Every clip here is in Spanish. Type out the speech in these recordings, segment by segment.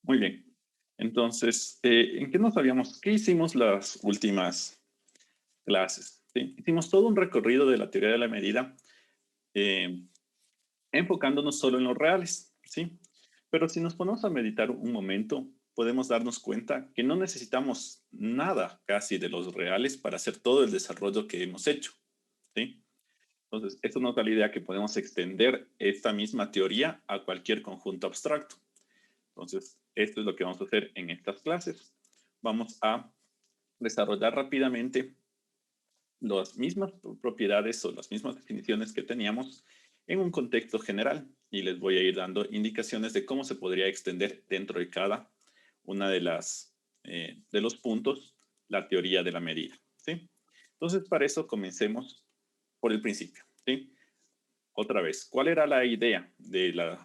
Muy bien. Entonces, ¿en qué nos habíamos, qué hicimos las últimas clases? ¿Sí? Hicimos todo un recorrido de la teoría de la medida, eh, enfocándonos solo en los reales, ¿sí? Pero si nos ponemos a meditar un momento, podemos darnos cuenta que no necesitamos nada casi de los reales para hacer todo el desarrollo que hemos hecho, ¿sí? Entonces, esto nos da la idea que podemos extender esta misma teoría a cualquier conjunto abstracto. Entonces, esto es lo que vamos a hacer en estas clases. Vamos a desarrollar rápidamente las mismas propiedades o las mismas definiciones que teníamos en un contexto general y les voy a ir dando indicaciones de cómo se podría extender dentro de cada una de los puntos la teoría de la medida, ¿sí? Entonces, para eso comencemos por el principio, ¿sí? Otra vez, ¿cuál era la idea de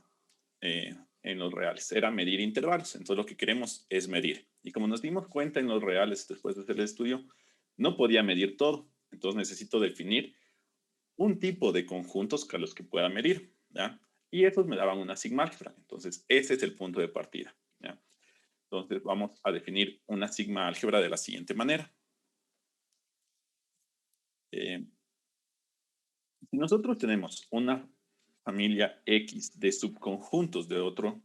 en los reales? Era medir intervalos. Entonces lo que queremos es medir. Y como nos dimos cuenta en los reales después de hacer el estudio, no podía medir todo. Entonces necesito definir un tipo de conjuntos a los que pueda medir, ¿ya? Y esos me daban una sigma álgebra. Entonces ese es el punto de partida, ¿ya? Entonces vamos a definir una sigma álgebra de la siguiente manera. Eh, Si nosotros tenemos una familia X de subconjuntos de otro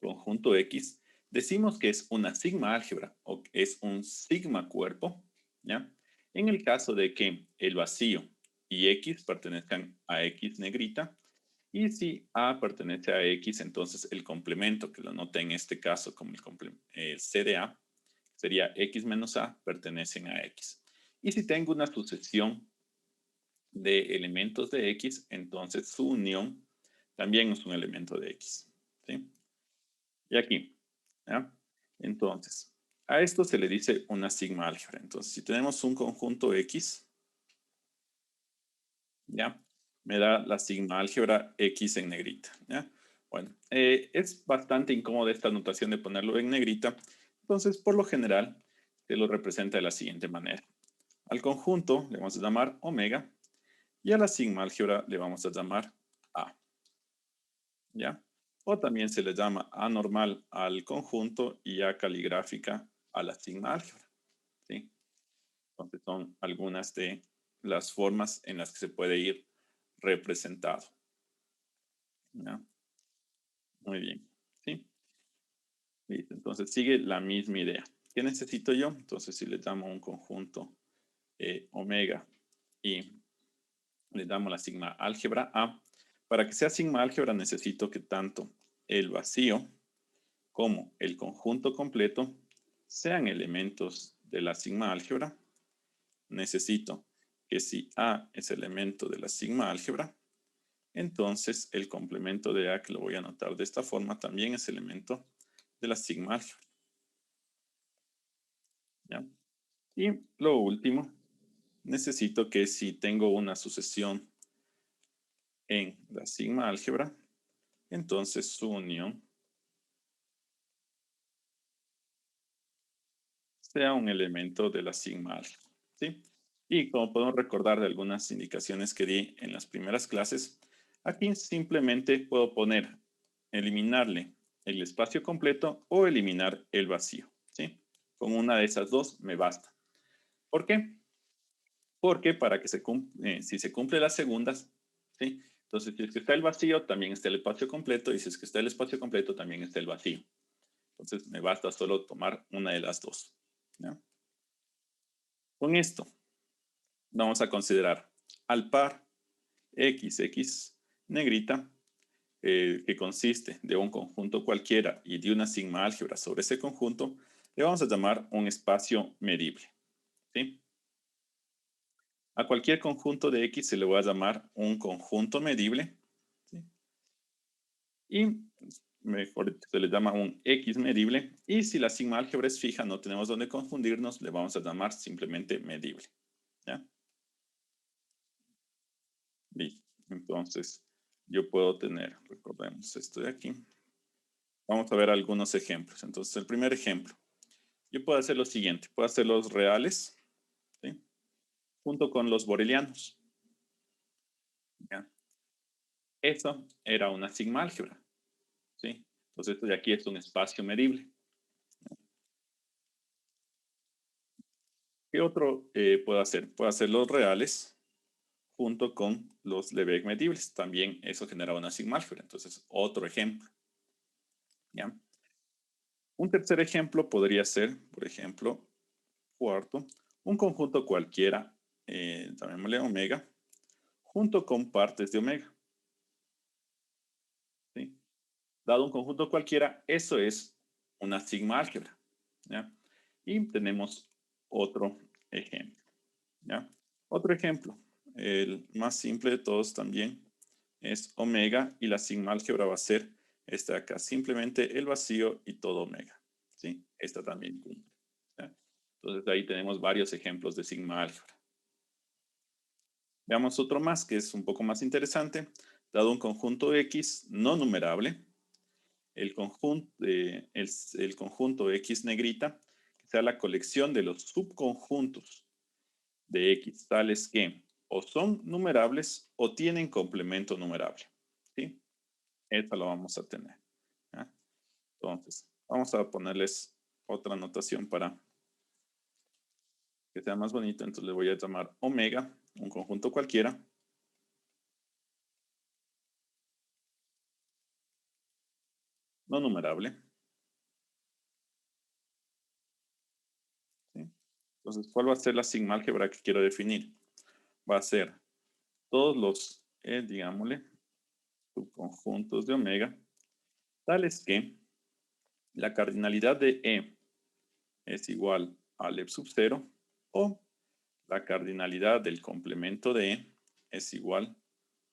conjunto X, decimos que es una sigma álgebra o que es un sigma cuerpo, ¿ya? En el caso de que el vacío y X pertenezcan a X negrita, y si A pertenece a X, entonces el complemento, que lo noté en este caso como el C de A, sería X menos A, pertenecen a X. Y si tengo una sucesión de elementos de X, entonces su unión también es un elemento de X, ¿sí? Y aquí, ¿ya? Entonces, a esto se le dice una sigma álgebra. Entonces, si tenemos un conjunto X, ¿ya? Me da la sigma álgebra X en negrita, ¿ya? Bueno, es bastante incómoda esta notación de ponerlo en negrita. Entonces, por lo general, se lo representa de la siguiente manera. Al conjunto le vamos a llamar omega y a la sigma álgebra le vamos a llamar A, ¿ya? O también se le llama A normal al conjunto y A caligráfica a la sigma álgebra, ¿sí? Entonces son algunas de las formas en las que se puede ir representado, ¿ya? Muy bien, ¿sí? Listo. Entonces sigue la misma idea. ¿Qué necesito yo? Entonces si le damos un conjunto omega y le damos la sigma álgebra A, para que sea sigma álgebra necesito que tanto el vacío como el conjunto completo sean elementos de la sigma álgebra. Necesito que si A es elemento de la sigma álgebra, entonces el complemento de A, que lo voy a anotar de esta forma, también es elemento de la sigma álgebra, ¿ya? Y lo último, necesito que si tengo una sucesión en la sigma álgebra, entonces su unión sea un elemento de la sigma álgebra, ¿sí? Y como podemos recordar de algunas indicaciones que di en las primeras clases, aquí simplemente puedo poner, eliminarle el espacio completo o eliminar el vacío, ¿sí? Con una de esas dos me basta. ¿Por qué? Porque para que si se cumple las segundas, ¿sí? Entonces, si es que está el vacío, también está el espacio completo, y si es que está el espacio completo, también está el vacío. Entonces, me basta solo tomar una de las dos, ¿ya? Con esto, vamos a considerar al par XX negrita, que consiste de un conjunto cualquiera y de una sigma álgebra sobre ese conjunto, le vamos a llamar un espacio medible, ¿sí? A cualquier conjunto de X se le va a llamar un conjunto medible, ¿sí? Y mejor se le llama un X medible. Y si la sigma álgebra es fija, no tenemos dónde confundirnos, le vamos a llamar simplemente medible, ¿ya? Listo. Entonces, yo puedo tener, recordemos esto de aquí. Vamos a ver algunos ejemplos. Entonces, el primer ejemplo. Yo puedo hacer lo siguiente. Puedo hacer los reales, ¿sí? Junto con los borelianos, ¿ya? Eso era una sigma álgebra, ¿sí? Entonces, esto de aquí es un espacio medible. ¿Qué otro puedo hacer? Puedo hacer los reales junto con los Lebesgue medibles. También eso genera una sigma álgebra. Entonces, otro ejemplo. ¿Ya? Un tercer ejemplo podría ser, por ejemplo, cuarto, un conjunto cualquiera, llamémosle omega, junto con partes de omega. ¿Sí? Dado un conjunto cualquiera, eso es una sigma álgebra. ¿Ya? Y tenemos otro ejemplo. ¿Ya? Otro ejemplo, el más simple de todos también, es omega y la sigma álgebra va a ser esta de acá, simplemente el vacío y todo omega. ¿Sí? Esta también cumple. ¿Ya? Entonces ahí tenemos varios ejemplos de sigma álgebra. Veamos otro más que es un poco más interesante. Dado un conjunto X no numerable, el conjunto X negrita, que sea la colección de los subconjuntos de X, tales que o son numerables o tienen complemento numerable. ¿Sí? Esta lo vamos a tener. ¿Ya? Entonces, vamos a ponerles otra notación para que sea más bonito. Entonces le voy a llamar omega, un conjunto cualquiera. No numerable. ¿Sí? Entonces, ¿cuál va a ser la sigma álgebra que quiero definir? Va a ser todos los, digámosle, subconjuntos de omega, tales que la cardinalidad de E es igual al E sub 0 o la cardinalidad del complemento de E es igual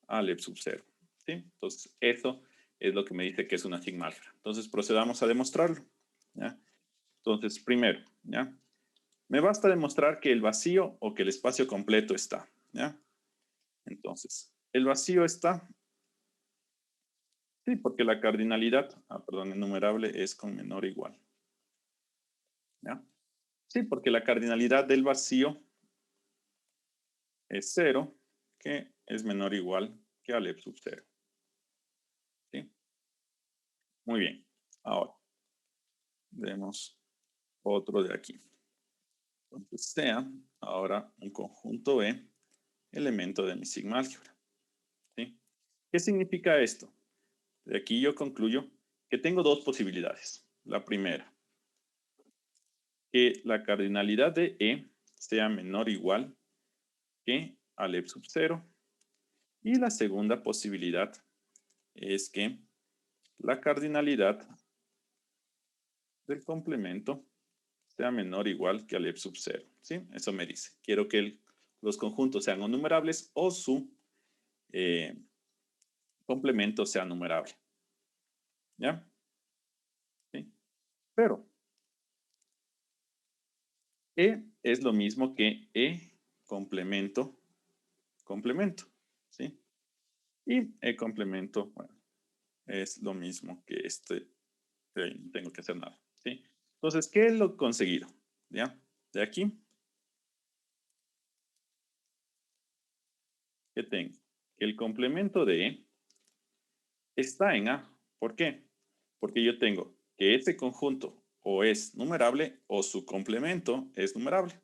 al E sub 0. ¿Sí? Entonces, eso es lo que me dice que es una sigma álgebra. Entonces, procedamos a demostrarlo. ¿Ya? Entonces, primero, ¿ya? Me basta demostrar que el vacío o que el espacio completo está. ¿Ya? Entonces, el vacío está. Sí, porque la cardinalidad, perdón, enumerable es con menor o igual. ¿Ya? Sí, porque la cardinalidad del vacío es 0, que es menor o igual que al E sub 0. ¿Sí? Muy bien. Ahora, vemos otro de aquí. Entonces, sea ahora un conjunto E, elemento de mi sigma álgebra. ¿Sí? ¿Qué significa esto? De aquí yo concluyo que tengo dos posibilidades. La primera, que la cardinalidad de E sea menor o igual que al E sub 0. Y la segunda posibilidad es que la cardinalidad del complemento sea menor o igual que al E sub 0. ¿Sí? Eso me dice. Quiero que los conjuntos sean o numerables o su complemento sea numerable. ¿Ya? ¿Sí? Pero E es lo mismo que E complemento, complemento. ¿Sí? Y E complemento, bueno, es lo mismo que este. No tengo que hacer nada. ¿Sí? Entonces, ¿qué es lo conseguido? ¿Ya? De aquí, ¿qué tengo? Que el complemento de E está en A. ¿Por qué? Porque yo tengo que este conjunto o es numerable o su complemento es numerable.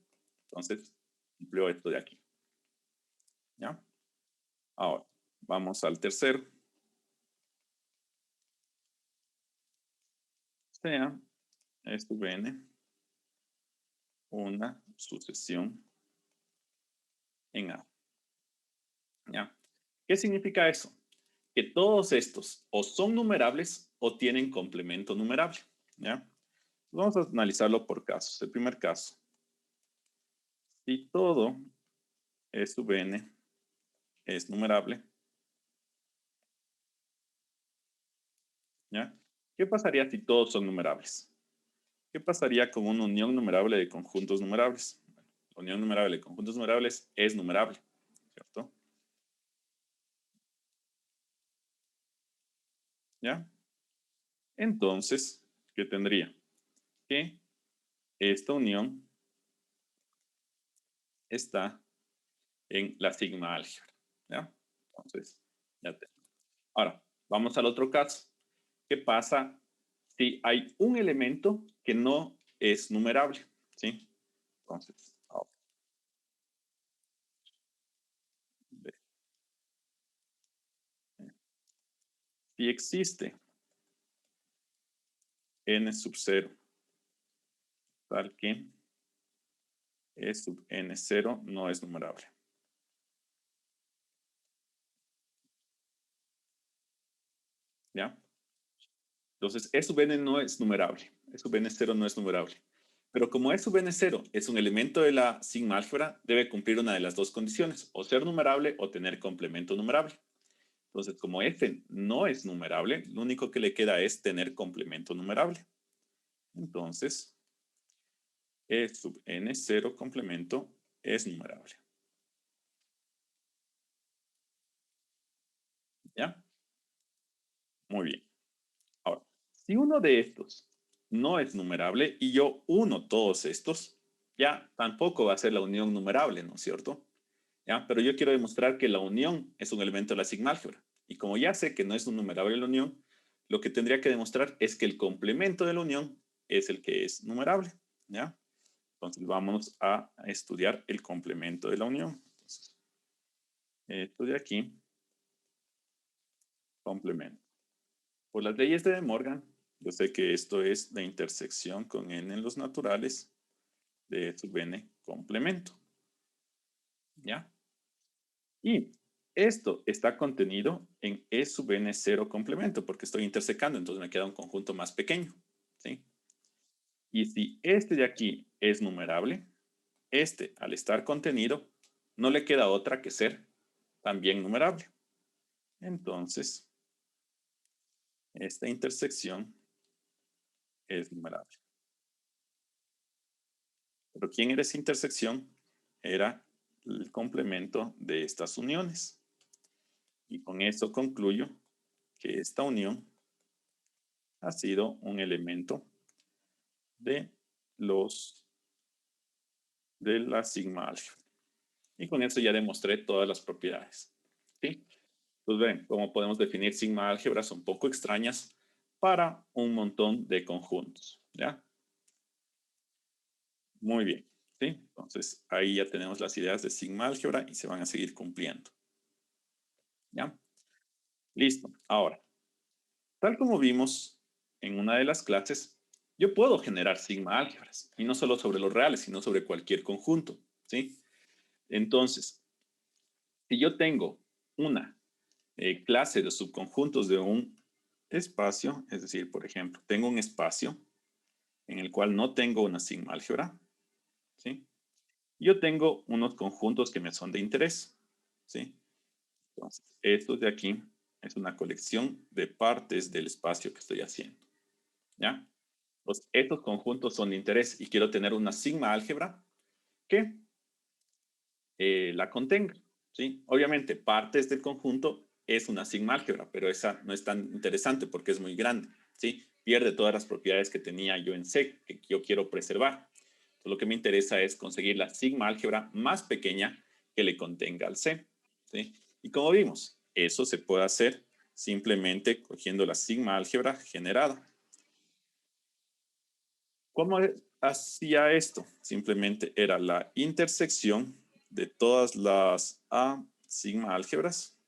Entonces, cumplió esto de aquí. ¿Ya? Ahora, vamos al tercero. Sea esto n una sucesión en A. ¿Ya? ¿Qué significa eso? Que todos estos o son numerables o tienen complemento numerable. ¿Ya? Vamos a analizarlo por casos. El primer caso. Si todo es sub n es numerable, ¿ya? ¿Qué pasaría si todos son numerables? ¿Qué pasaría con una unión numerable de conjuntos numerables? La unión numerable de conjuntos numerables es numerable, ¿cierto? ¿Ya? Entonces, ¿qué tendría? Que esta unión está en la sigma álgebra, ¿ya? Entonces, ya tengo. Ahora, vamos al otro caso. ¿Qué pasa si hay un elemento que no es numerable? ¿Sí? Entonces, si existe n sub 0 tal que E sub n0 no es numerable. ¿Ya? Entonces, E sub n no es numerable. E sub n0 no es numerable. Pero como E sub n0 es un elemento de la sigma álgebra, debe cumplir una de las dos condiciones, o ser numerable o tener complemento numerable. Entonces, como F no es numerable, lo único que le queda es tener complemento numerable. Entonces, E sub n0 complemento es numerable. ¿Ya? Muy bien. Ahora, si uno de estos no es numerable y yo uno todos estos, ya tampoco va a ser la unión numerable, ¿no es cierto? ¿Ya? Pero yo quiero demostrar que la unión es un elemento de la sigma álgebra. Y como ya sé que no es un numerable la unión, lo que tendría que demostrar es que el complemento de la unión es el que es numerable. ¿Ya? Entonces vamos a estudiar el complemento de la unión. Entonces, esto de aquí, complemento. Por las leyes de De Morgan, yo sé que esto es la intersección con n en los naturales de E sub n complemento. ¿Ya? Y esto está contenido en E sub n0 complemento, porque estoy intersecando, entonces me queda un conjunto más pequeño. ¿Sí? Y si este de aquí es numerable, este, al estar contenido, no le queda otra que ser también numerable. Entonces, esta intersección es numerable. Pero ¿quién era esa intersección? Era el complemento de estas uniones. Y con eso concluyo que esta unión ha sido un elemento de la sigma álgebra. Y con eso ya demostré todas las propiedades. ¿Sí? Pues ven, cómo podemos definir sigma álgebras un poco extrañas para un montón de conjuntos. ¿Ya? Muy bien. ¿Sí? Entonces, ahí ya tenemos las ideas de sigma álgebra y se van a seguir cumpliendo. ¿Ya? Listo. Ahora, tal como vimos en una de las clases, yo puedo generar sigma álgebras, y no solo sobre los reales, sino sobre cualquier conjunto. ¿Sí? Entonces, si yo tengo una clase de subconjuntos de un espacio, es decir, por ejemplo, tengo un espacio en el cual no tengo una sigma álgebra, ¿sí? Yo tengo unos conjuntos que me son de interés, ¿sí? Entonces, esto de aquí es una colección de partes del espacio que estoy haciendo, ¿ya? Pues estos conjuntos son de interés y quiero tener una sigma álgebra que la contenga, ¿sí? Obviamente, partes del conjunto es una sigma álgebra, pero esa no es tan interesante porque es muy grande, ¿sí? Pierde todas las propiedades que tenía yo en C, que yo quiero preservar. Entonces, lo que me interesa es conseguir la sigma álgebra más pequeña que le contenga al C, ¿sí? Y como vimos, eso se puede hacer simplemente cogiendo la sigma álgebra generada. ¿Cómo hacía esto? Simplemente era la intersección de todas las A sigma álgebras,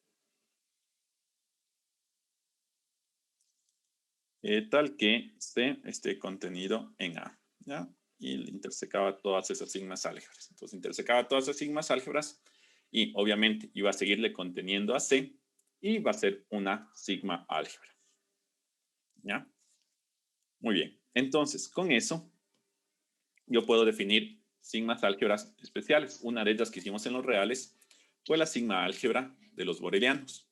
tal que C esté contenido en A, ¿ya? Y intersecaba todas esas sigmas álgebras. Entonces intersecaba todas esas sigmas álgebras y obviamente iba a seguirle conteniendo a C y va a ser una sigma álgebra, ¿ya? Muy bien. Entonces, con eso, yo puedo definir sigmas álgebras especiales. Una de ellas que hicimos en los reales fue la sigma álgebra de los borelianos.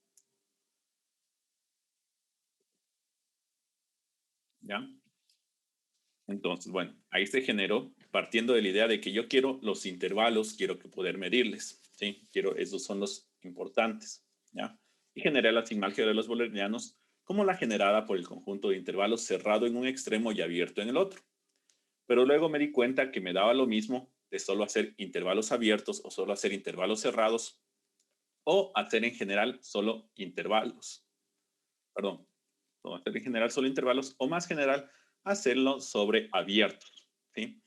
¿Ya? Entonces, bueno, ahí se generó partiendo de la idea de que yo quiero los intervalos, quiero que poder medirles, ¿sí? Esos son los importantes, ¿ya? Y generé la sigma álgebra de los borelianos como la generada por el conjunto de intervalos cerrado en un extremo y abierto en el otro. Pero luego me di cuenta que me daba lo mismo de solo hacer intervalos abiertos o solo hacer intervalos cerrados o hacer en general solo intervalos. Perdón, o hacer en general solo intervalos o más general hacerlo sobre abiertos. ¿Sí?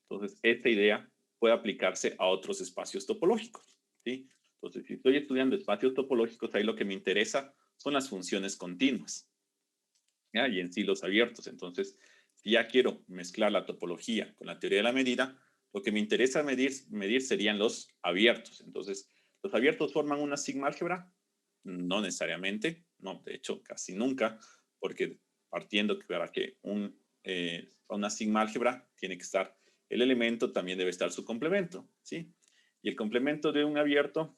Entonces, esta idea puede aplicarse a otros espacios topológicos. ¿Sí? Entonces, si estoy estudiando espacios topológicos, ahí lo que me interesa son las funciones continuas, ¿ya? Y en sí los abiertos. Entonces, si ya quiero mezclar la topología con la teoría de la medida, lo que me interesa medir serían los abiertos. Entonces, ¿los abiertos forman una sigma álgebra? No necesariamente, no, de hecho, casi nunca, porque partiendo que para que una sigma álgebra tiene que estar el elemento, también debe estar su complemento, ¿sí? Y el complemento de un abierto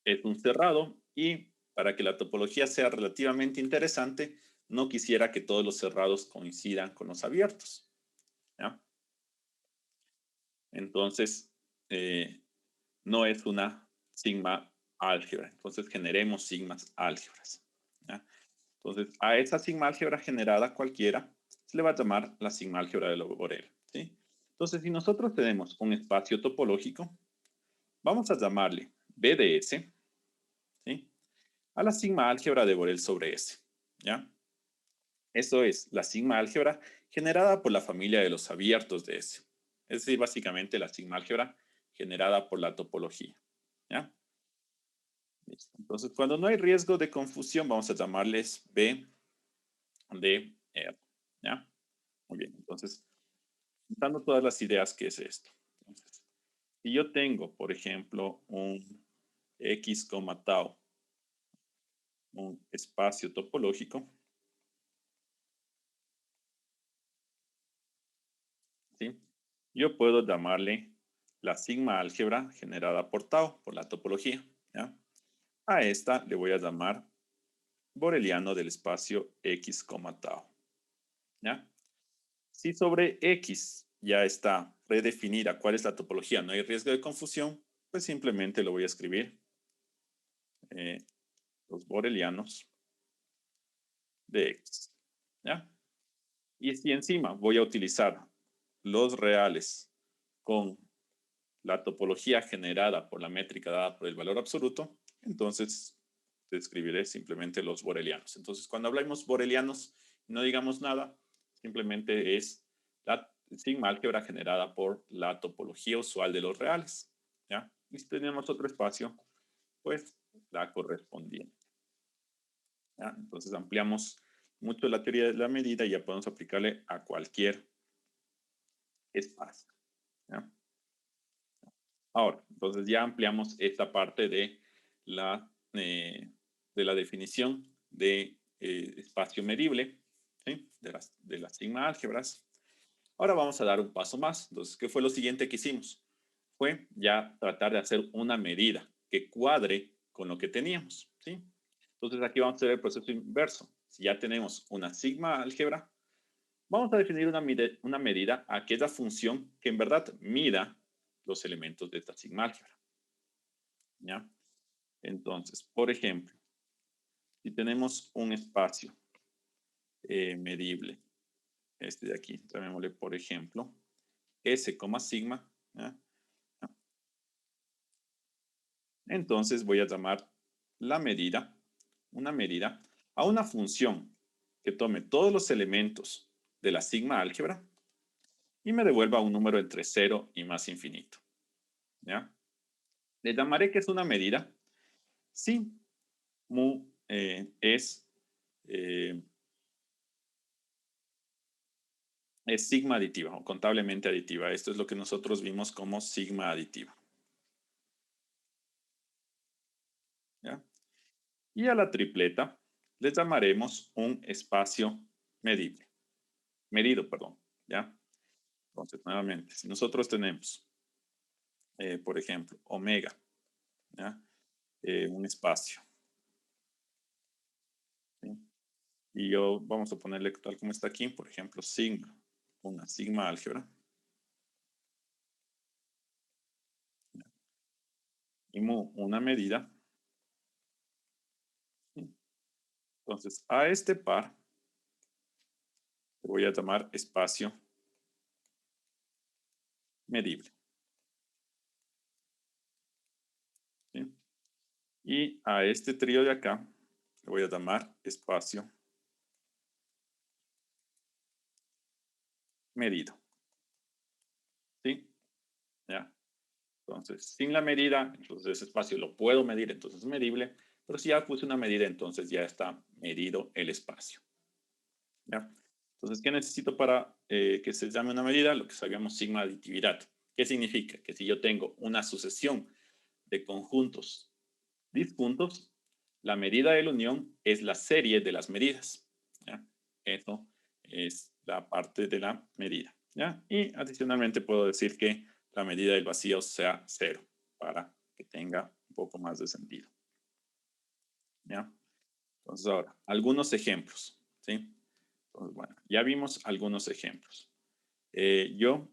es un cerrado, y para que la topología sea relativamente interesante, no quisiera que todos los cerrados coincidan con los abiertos, ¿ya? Entonces, no es una sigma álgebra. Entonces, generemos sigmas álgebras, ¿ya? Entonces, a esa sigma álgebra generada cualquiera se le va a llamar la sigma álgebra de Borel, ¿sí? Entonces, si nosotros tenemos un espacio topológico, vamos a llamarle B de S, ¿sí? A la sigma álgebra de Borel sobre S, ¿ya? Eso es la sigma álgebra generada por la familia de los abiertos de S. Es decir, básicamente la sigma álgebra generada por la topología, ¿ya? Listo. Entonces, cuando no hay riesgo de confusión, vamos a llamarles B de R, ¿ya? Muy bien, entonces, juntando todas las ideas, ¿qué es esto? Entonces, si yo tengo, por ejemplo, un X, tau, un espacio topológico, ¿sí? Yo puedo llamarle la sigma álgebra generada por tau, por la topología, ¿ya? A esta le voy a llamar boreliano del espacio X, tau, ¿ya? Si sobre X ya está predefinida cuál es la topología, no hay riesgo de confusión, pues simplemente lo voy a escribir los borelianos de X, ¿ya? Y si encima voy a utilizar los reales con la topología generada por la métrica dada por el valor absoluto, entonces escribiré simplemente los borelianos. Entonces, cuando hablamos borelianos, no digamos nada, simplemente es la sigma álgebra generada por la topología usual de los reales, ¿ya? Y si tenemos otro espacio, pues la correspondiente, ¿ya? Entonces ampliamos mucho la teoría de la medida y ya podemos aplicarle a cualquier espacio, ¿ya? Ahora, entonces ya ampliamos esta parte de la definición de espacio medible, ¿sí? De las sigma álgebras. Ahora vamos a dar un paso más. Entonces, ¿qué fue lo siguiente que hicimos? Fue ya tratar de hacer una medida que cuadre con lo que teníamos, ¿sí? Entonces aquí vamos a hacer el proceso inverso. Si ya tenemos una sigma álgebra, vamos a definir una medida a aquella función que en verdad mida los elementos de esta sigma álgebra, ¿ya? Entonces, por ejemplo, si tenemos un espacio medible, este de aquí, llamémosle por ejemplo, S, sigma, ¿ya? Entonces voy a llamar la medida, una medida, a una función que tome todos los elementos de la sigma álgebra y me devuelva un número entre 0 y más infinito, ¿ya? Le llamaré que es una medida si mu eh, es sigma aditiva o contablemente aditiva. Esto es lo que nosotros vimos como sigma aditiva, ¿ya? Y a la tripleta le llamaremos un espacio medido, perdón, ¿ya? Entonces, nuevamente, si nosotros tenemos, por ejemplo, omega, ¿ya? Un espacio, ¿sí? Y yo vamos a ponerle tal como está aquí, por ejemplo, sigma, una sigma álgebra, ¿ya? Y mu, una medida, ¿sí? Entonces, a este par le voy a llamar espacio medible, ¿sí? Y a este trío de acá le voy a llamar espacio medido, ¿sí? ¿Ya? Entonces, sin la medida, entonces ese espacio lo puedo medir, entonces es medible, Pero si ya puse una medida, entonces ya está medido el espacio. ¿Ya? Entonces, ¿qué necesito para que se llame una medida? Lo que sabíamos, sigma aditividad. ¿Qué significa? Que si yo tengo una sucesión de conjuntos disjuntos, la medida de la unión es la serie de las medidas. ¿Ya? Eso es la parte de la medida. ¿Ya? Y adicionalmente puedo decir que la medida del vacío sea 0 para que tenga un poco más de sentido. ¿Ya? Entonces ahora, algunos ejemplos. ¿Sí? Entonces, bueno, ya vimos algunos ejemplos. Yo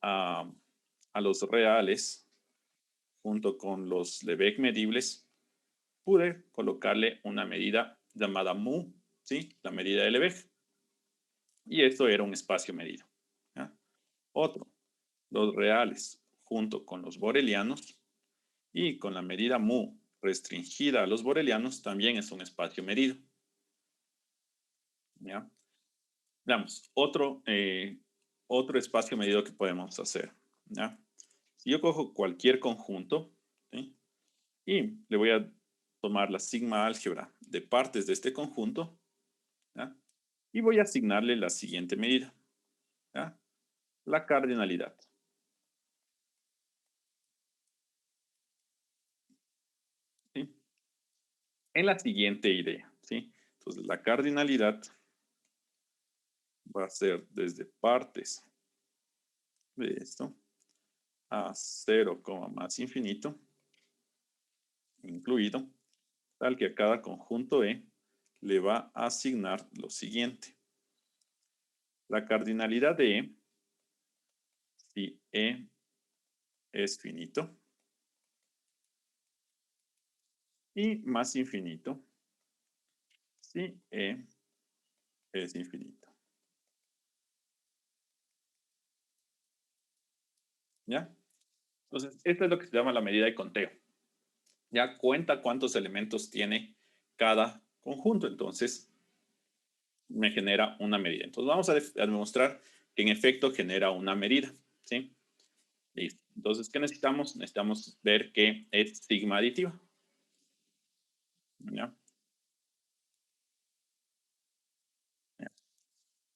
a los reales, junto con los Lebesgue medibles, pude colocarle una medida llamada mu, ¿sí? La medida de Lebesgue. Y esto era un espacio medido. ¿Ya? Otro, los reales, junto con los borelianos, y con la medida mu restringida a los borelianos, también es un espacio medido. ¿Ya? Veamos, otro espacio medido que podemos hacer. ¿Ya? Si yo cojo cualquier conjunto, ¿sí? Y le voy a tomar la sigma álgebra de partes de este conjunto, ¿ya? Y voy a asignarle la siguiente medida, ¿ya? La cardinalidad. ¿Sí? En la siguiente idea, ¿sí? Entonces, la cardinalidad va a ser desde partes de esto a 0, más infinito, incluido, tal que a cada conjunto E le va a asignar lo siguiente. La cardinalidad de E, si E es finito, y más infinito, si E es infinito. ¿Ya? Entonces, esto es lo que se llama la medida de conteo. Ya cuenta cuántos elementos tiene cada conjunto. Entonces, me genera una medida. Entonces, vamos a demostrar que en efecto genera una medida. ¿Sí? Listo. Entonces, ¿qué necesitamos? Necesitamos ver que es sigma aditiva. ¿Ya?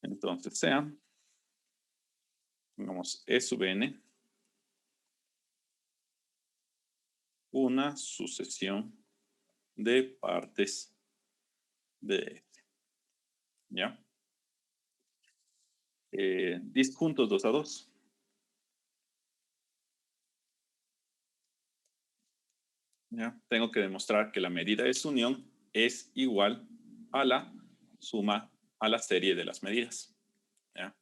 Entonces, sea, pongamos E sub n, una sucesión de partes de este. ¿Ya? Disjuntos 2 a 2. ¿Ya? Tengo que demostrar que la medida de su unión es igual a la suma, a la serie de las medidas. ¿Ya?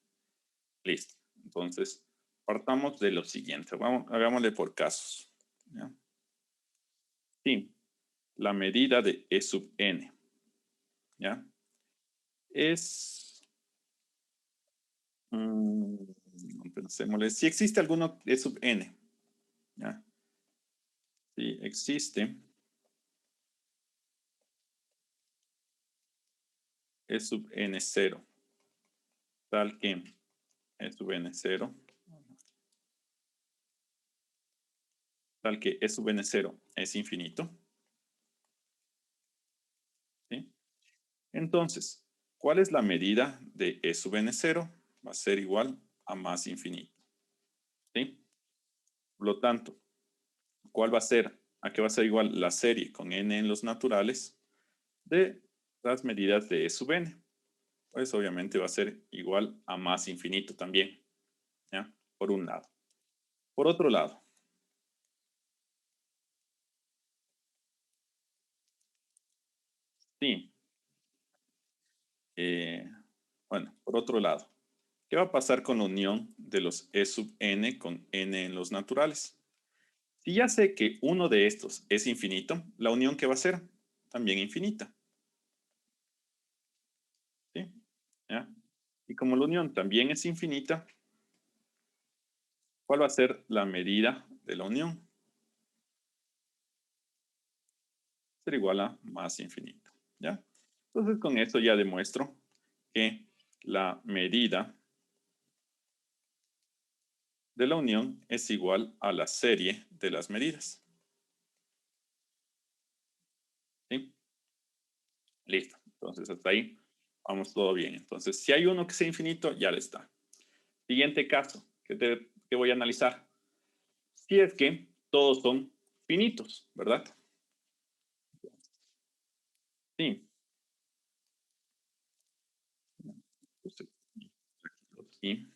Listo. Entonces, partamos de lo siguiente. Hagámosle por casos. ¿Ya? Sí, la medida de E sub n, ¿ya? Es, pensémosle, si existe alguno E sub n, ¿ya? Si existe E sub n0, tal que E sub n0, tal que E sub n0 es infinito, ¿sí? Entonces, ¿cuál es la medida de E sub n0? Va a ser igual a más infinito, ¿sí? Por lo tanto, ¿cuál va a ser? ¿A qué va a ser igual la serie con n en los naturales de las medidas de E sub n? Pues obviamente va a ser igual a más infinito también, ¿ya? Por un lado. Por otro lado, sí. Bueno, por otro lado, ¿qué va a pasar con la unión de los E sub n con n en los naturales? Si ya sé que uno de estos es infinito, la unión ¿qué va a ser? También infinita. ¿Sí? ¿Ya? Y como la unión también es infinita, ¿cuál va a ser la medida de la unión? Será igual a más infinito. ¿Ya? Entonces con esto ya demuestro que la medida de la unión es igual a la serie de las medidas. Listo. Entonces, hasta ahí vamos todo bien. Entonces, si hay uno que sea infinito, ya está. Siguiente caso que voy a analizar. Si es que todos son finitos, ¿verdad? Sí. Sí.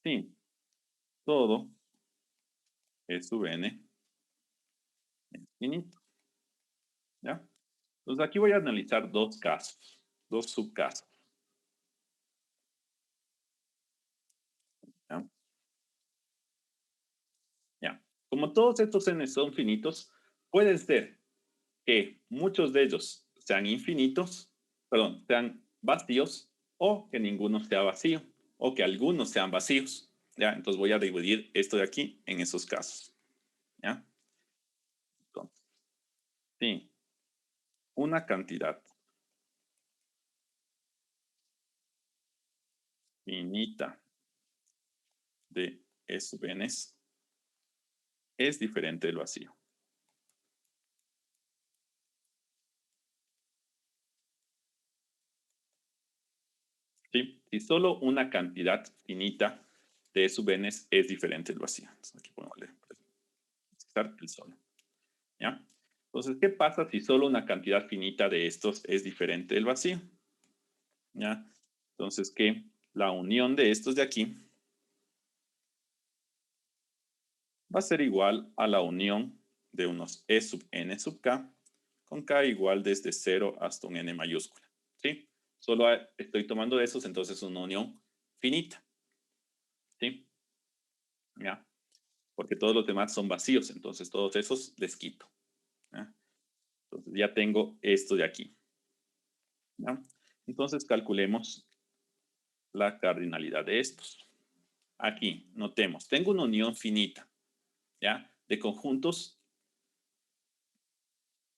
Sí. Todo E sub n es finito. ¿Ya? Entonces aquí voy a analizar dos casos, dos subcasos. ¿Ya? ¿Ya? Como todos estos n son finitos, puede ser que muchos de ellos sean infinitos, perdón, sean vacíos, o que ninguno sea vacío, o que algunos sean vacíos. ¿Ya? Entonces voy a dividir esto de aquí en esos casos. ¿Ya? Entonces, sí, una cantidad finita de E sub n es diferente del vacío. ¿Sí? Si solo una cantidad finita de E sub n es diferente del vacío. Entonces, aquí podemos precisar el solo. ¿Ya? Entonces, ¿qué pasa si solo una cantidad finita de estos es diferente del vacío? ¿Ya? Entonces, que la unión de estos de aquí va a ser igual a la unión de unos E sub n sub k con k igual desde 0 hasta un n mayúscula. ¿Sí? Solo estoy tomando de esos, entonces es una unión finita. ¿Sí? ¿Ya? Porque todos los demás son vacíos, entonces todos esos les quito. ¿Ya? Entonces ya tengo esto de aquí. ¿Ya? Entonces calculemos la cardinalidad de estos. Aquí, notemos, tengo una unión finita, ¿ya? De conjuntos,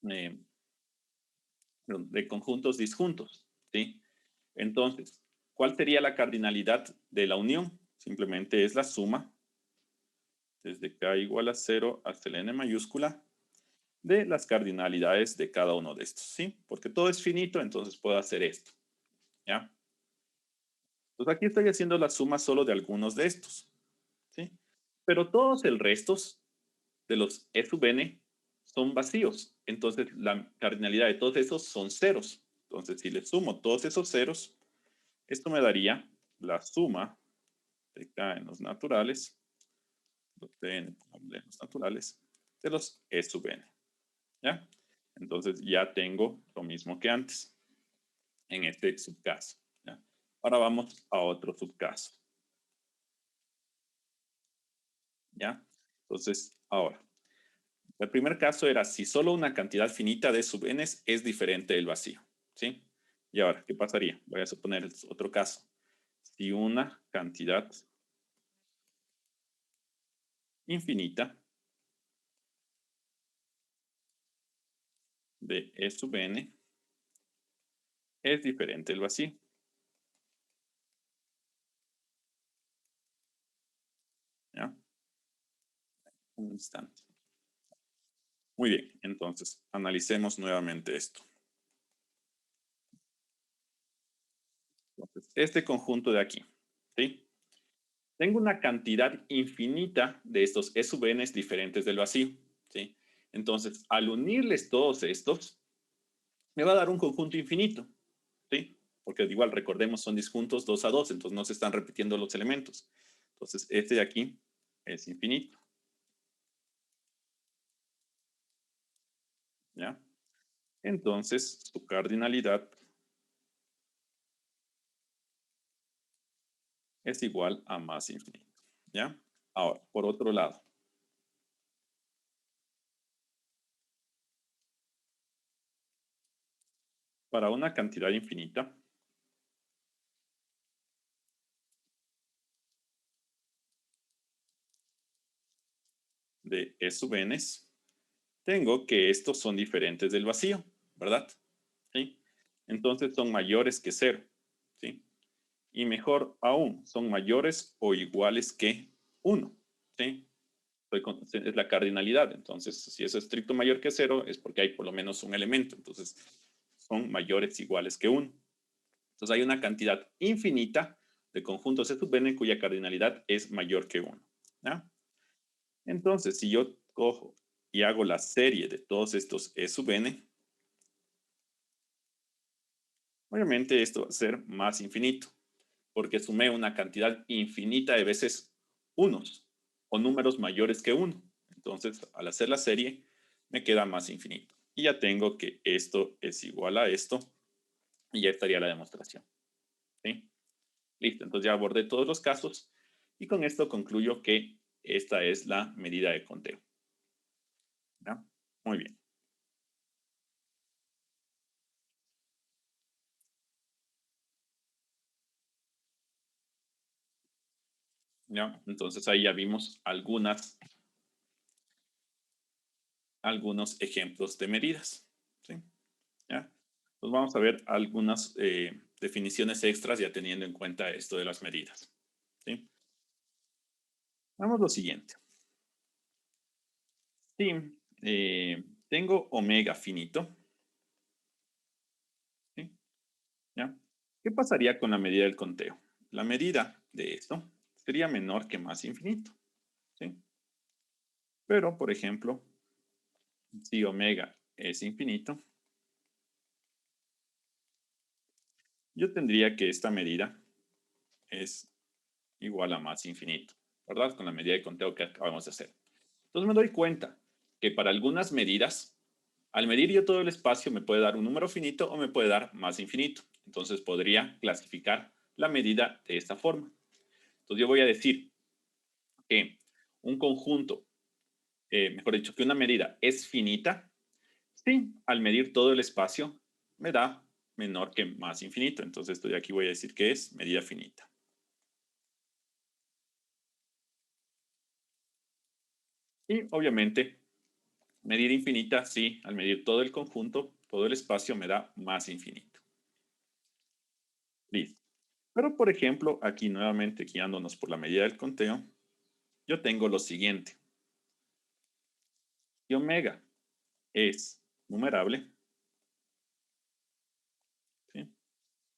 eh, de conjuntos disjuntos, ¿sí? Entonces, ¿cuál sería la cardinalidad de la unión? Simplemente es la suma desde k igual a 0 hasta el n mayúscula de las cardinalidades de cada uno de estos, ¿sí? Porque todo es finito, entonces puedo hacer esto, ¿ya? Pues aquí estoy haciendo la suma solo de algunos de estos, ¿sí? Pero todos el restos de los E sub n son vacíos. Entonces, la cardinalidad de todos esos son ceros. Entonces, si le sumo todos esos ceros, esto me daría la suma de k en los naturales, de los naturales, de los E sub n. ¿Ya? Entonces, ya tengo lo mismo que antes en este subcaso. ¿Ya? Ahora vamos a otro subcaso. ¿Ya? Entonces, ahora, el primer caso era si solo una cantidad finita de sub n es diferente del vacío. ¿Sí? Y ahora, ¿qué pasaría? Voy a suponer otro caso. Si una cantidad infinita de E sub n es diferente del vacío. ¿Ya? Un instante. Muy bien, entonces, analicemos nuevamente esto. Entonces, este conjunto de aquí, ¿sí? Tengo una cantidad infinita de estos E sub n diferentes del vacío, ¿sí? Entonces, al unirles todos estos, me va a dar un conjunto infinito, ¿sí? Porque igual, recordemos, son disjuntos 2 a 2, entonces no se están repitiendo los elementos. Entonces, este de aquí es infinito. ¿Ya? Entonces, su cardinalidad es igual a más infinito. ¿Ya? Ahora, por otro lado, para una cantidad infinita, de E sub n, tengo que estos son diferentes del vacío, ¿verdad? ¿Sí? Entonces son mayores que 0, ¿sí? Y mejor aún, son mayores o iguales que 1, ¿sí? es la cardinalidad. Entonces, si es estricto mayor que 0, es porque hay por lo menos un elemento. Entonces, son mayores o iguales que 1. Entonces, hay una cantidad infinita de conjuntos E sub n cuya cardinalidad es mayor que 1. ¿Ya? Entonces, si yo cojo y hago la serie de todos estos E sub n, obviamente esto va a ser más infinito, porque sumé una cantidad infinita de veces unos o números mayores que 1. Entonces, al hacer la serie, me queda más infinito. Y ya tengo que esto es igual a esto, y ya estaría la demostración. ¿Sí? Listo, entonces ya abordé todos los casos, y con esto concluyo que esta es la medida de conteo. ¿Ya? Muy bien. ¿Ya? Entonces ahí ya vimos algunos ejemplos de medidas. ¿Sí? ¿Ya? Pues vamos a ver algunas definiciones extras ya teniendo en cuenta esto de las medidas. ¿Sí? Vamos lo siguiente. Sí, tengo omega finito. ¿Sí? ¿Ya? ¿Qué pasaría con la medida del conteo? La medida de esto sería menor que más infinito. ¿Sí? Pero, por ejemplo, si omega es infinito, yo tendría que esta medida es igual a más infinito, ¿verdad? Con la medida de conteo que acabamos de hacer. Entonces me doy cuenta que para algunas medidas, al medir yo todo el espacio, me puede dar un número finito o me puede dar más infinito. Entonces podría clasificar la medida de esta forma. Entonces yo voy a decir que un conjunto, mejor dicho, que una medida es finita, sí, al medir todo el espacio me da menor que más infinito. Entonces esto de aquí voy a decir que es medida finita. Y obviamente, medida infinita, sí, al medir todo el conjunto, todo el espacio me da más infinito. Listo. Pero, por ejemplo, aquí nuevamente guiándonos por la medida del conteo, yo tengo lo siguiente. Si omega es numerable, ¿sí?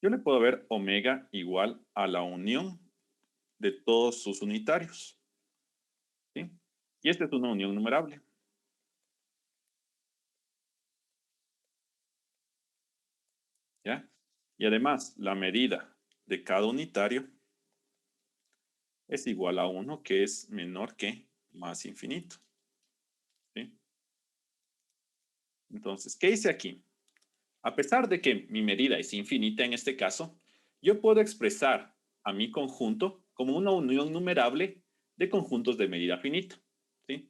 Yo le puedo ver omega igual a la unión de todos sus unitarios. ¿Sí? Y esta es una unión numerable. ¿Ya? Y además, la medida de cada unitario es igual a 1, que es menor que más infinito. ¿Sí? Entonces, ¿qué hice aquí? A pesar de que mi medida es infinita en este caso, yo puedo expresar a mi conjunto como una unión numerable de conjuntos de medida finita. ¿Sí?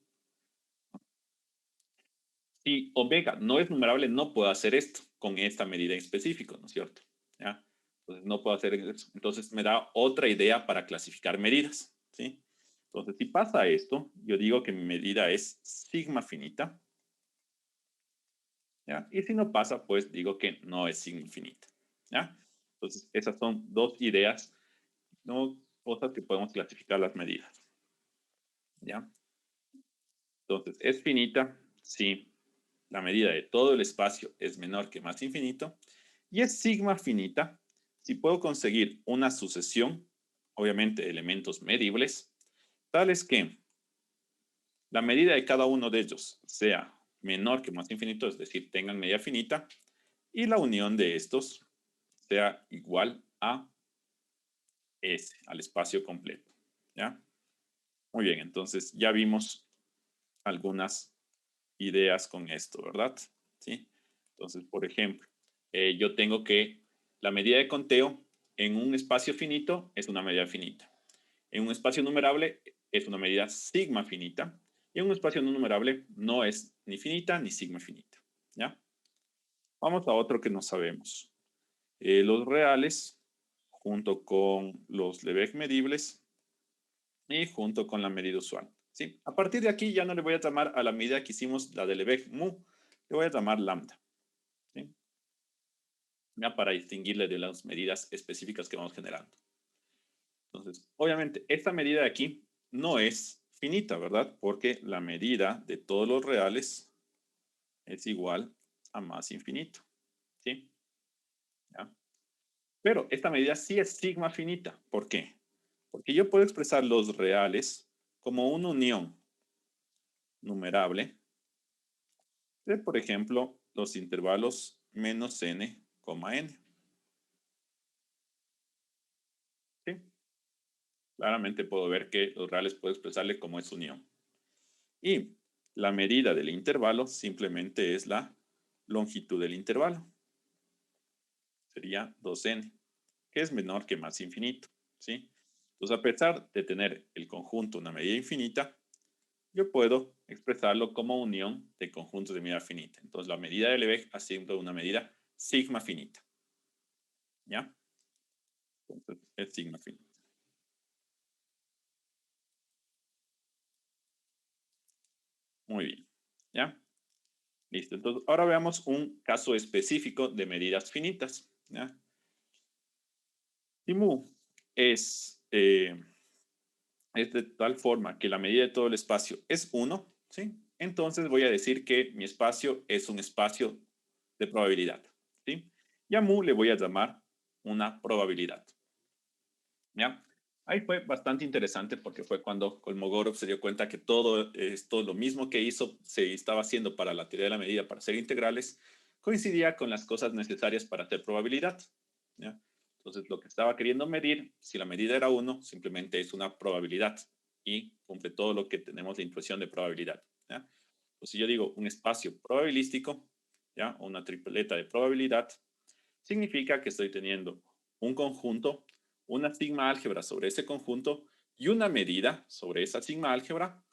Si omega no es numerable, no puedo hacer esto con esta medida en específico, ¿no es cierto? ¿Ya? Entonces no puedo hacer eso. Entonces me da otra idea para clasificar medidas. ¿Sí? Entonces, si pasa esto, yo digo que mi medida es sigma finita. ¿Ya? Y si no pasa, pues digo que no es sigma infinita. ¿Ya? Entonces, esas son dos ideas, no cosas que podemos clasificar las medidas. ¿Ya? Entonces, ¿es finita? Sí. La medida de todo el espacio es menor que más infinito. Y es sigma finita si puedo conseguir una sucesión, obviamente de elementos medibles, tales que la medida de cada uno de ellos sea menor que más infinito, es decir, tengan medida finita, y la unión de estos sea igual a S, al espacio completo. ¿Ya? Muy bien, entonces ya vimos algunas ideas con esto, ¿verdad? ¿Sí? Entonces, por ejemplo, yo tengo que la medida de conteo en un espacio finito es una medida finita. En un espacio numerable es una medida sigma finita. Y en un espacio no numerable no es ni finita ni sigma finita. ¿Ya? Vamos a otro que no sabemos. Los reales, junto con los Lebesgue medibles y junto con la medida usual. ¿Sí? A partir de aquí ya no le voy a llamar a la medida que hicimos la de Lebesgue mu, le voy a llamar lambda. ¿Sí? Ya para distinguirle de las medidas específicas que vamos generando. Entonces, obviamente, esta medida de aquí no es finita, ¿verdad? Porque la medida de todos los reales es igual a más infinito, ¿sí? ¿Ya? Pero esta medida sí es sigma finita. ¿Por qué? Porque yo puedo expresar los reales como una unión numerable de, por ejemplo, los intervalos menos n, n. ¿Sí? Claramente puedo ver que los reales puedo expresarle como es unión. Y la medida del intervalo simplemente es la longitud del intervalo. Sería 2n, que es menor que más infinito, ¿sí? Entonces, a pesar de tener el conjunto una medida infinita, yo puedo expresarlo como unión de conjuntos de medida finita. Entonces, la medida de Lebesgue ha sido una medida sigma finita. ¿Ya? Entonces, es sigma finita. Muy bien. ¿Ya? Listo. Entonces, ahora veamos un caso específico de medidas finitas. ¿Ya? Si mu es de tal forma que la medida de todo el espacio es 1, ¿sí? Entonces voy a decir que mi espacio es un espacio de probabilidad, ¿sí? Y a mu le voy a llamar una probabilidad, ¿ya? Ahí fue bastante interesante porque fue cuando Kolmogorov se dio cuenta que todo esto, lo mismo que hizo, se estaba haciendo para la teoría de la medida, para hacer integrales, coincidía con las cosas necesarias para hacer probabilidad, ¿ya? Entonces, lo que estaba queriendo medir, si la medida era 1, simplemente es una probabilidad y cumple todo lo que tenemos de intuición de probabilidad, ¿ya? Pues si yo digo un espacio probabilístico, ¿ya? O una tripleta de probabilidad, significa que estoy teniendo un conjunto, una sigma álgebra sobre ese conjunto y una medida sobre esa sigma álgebra,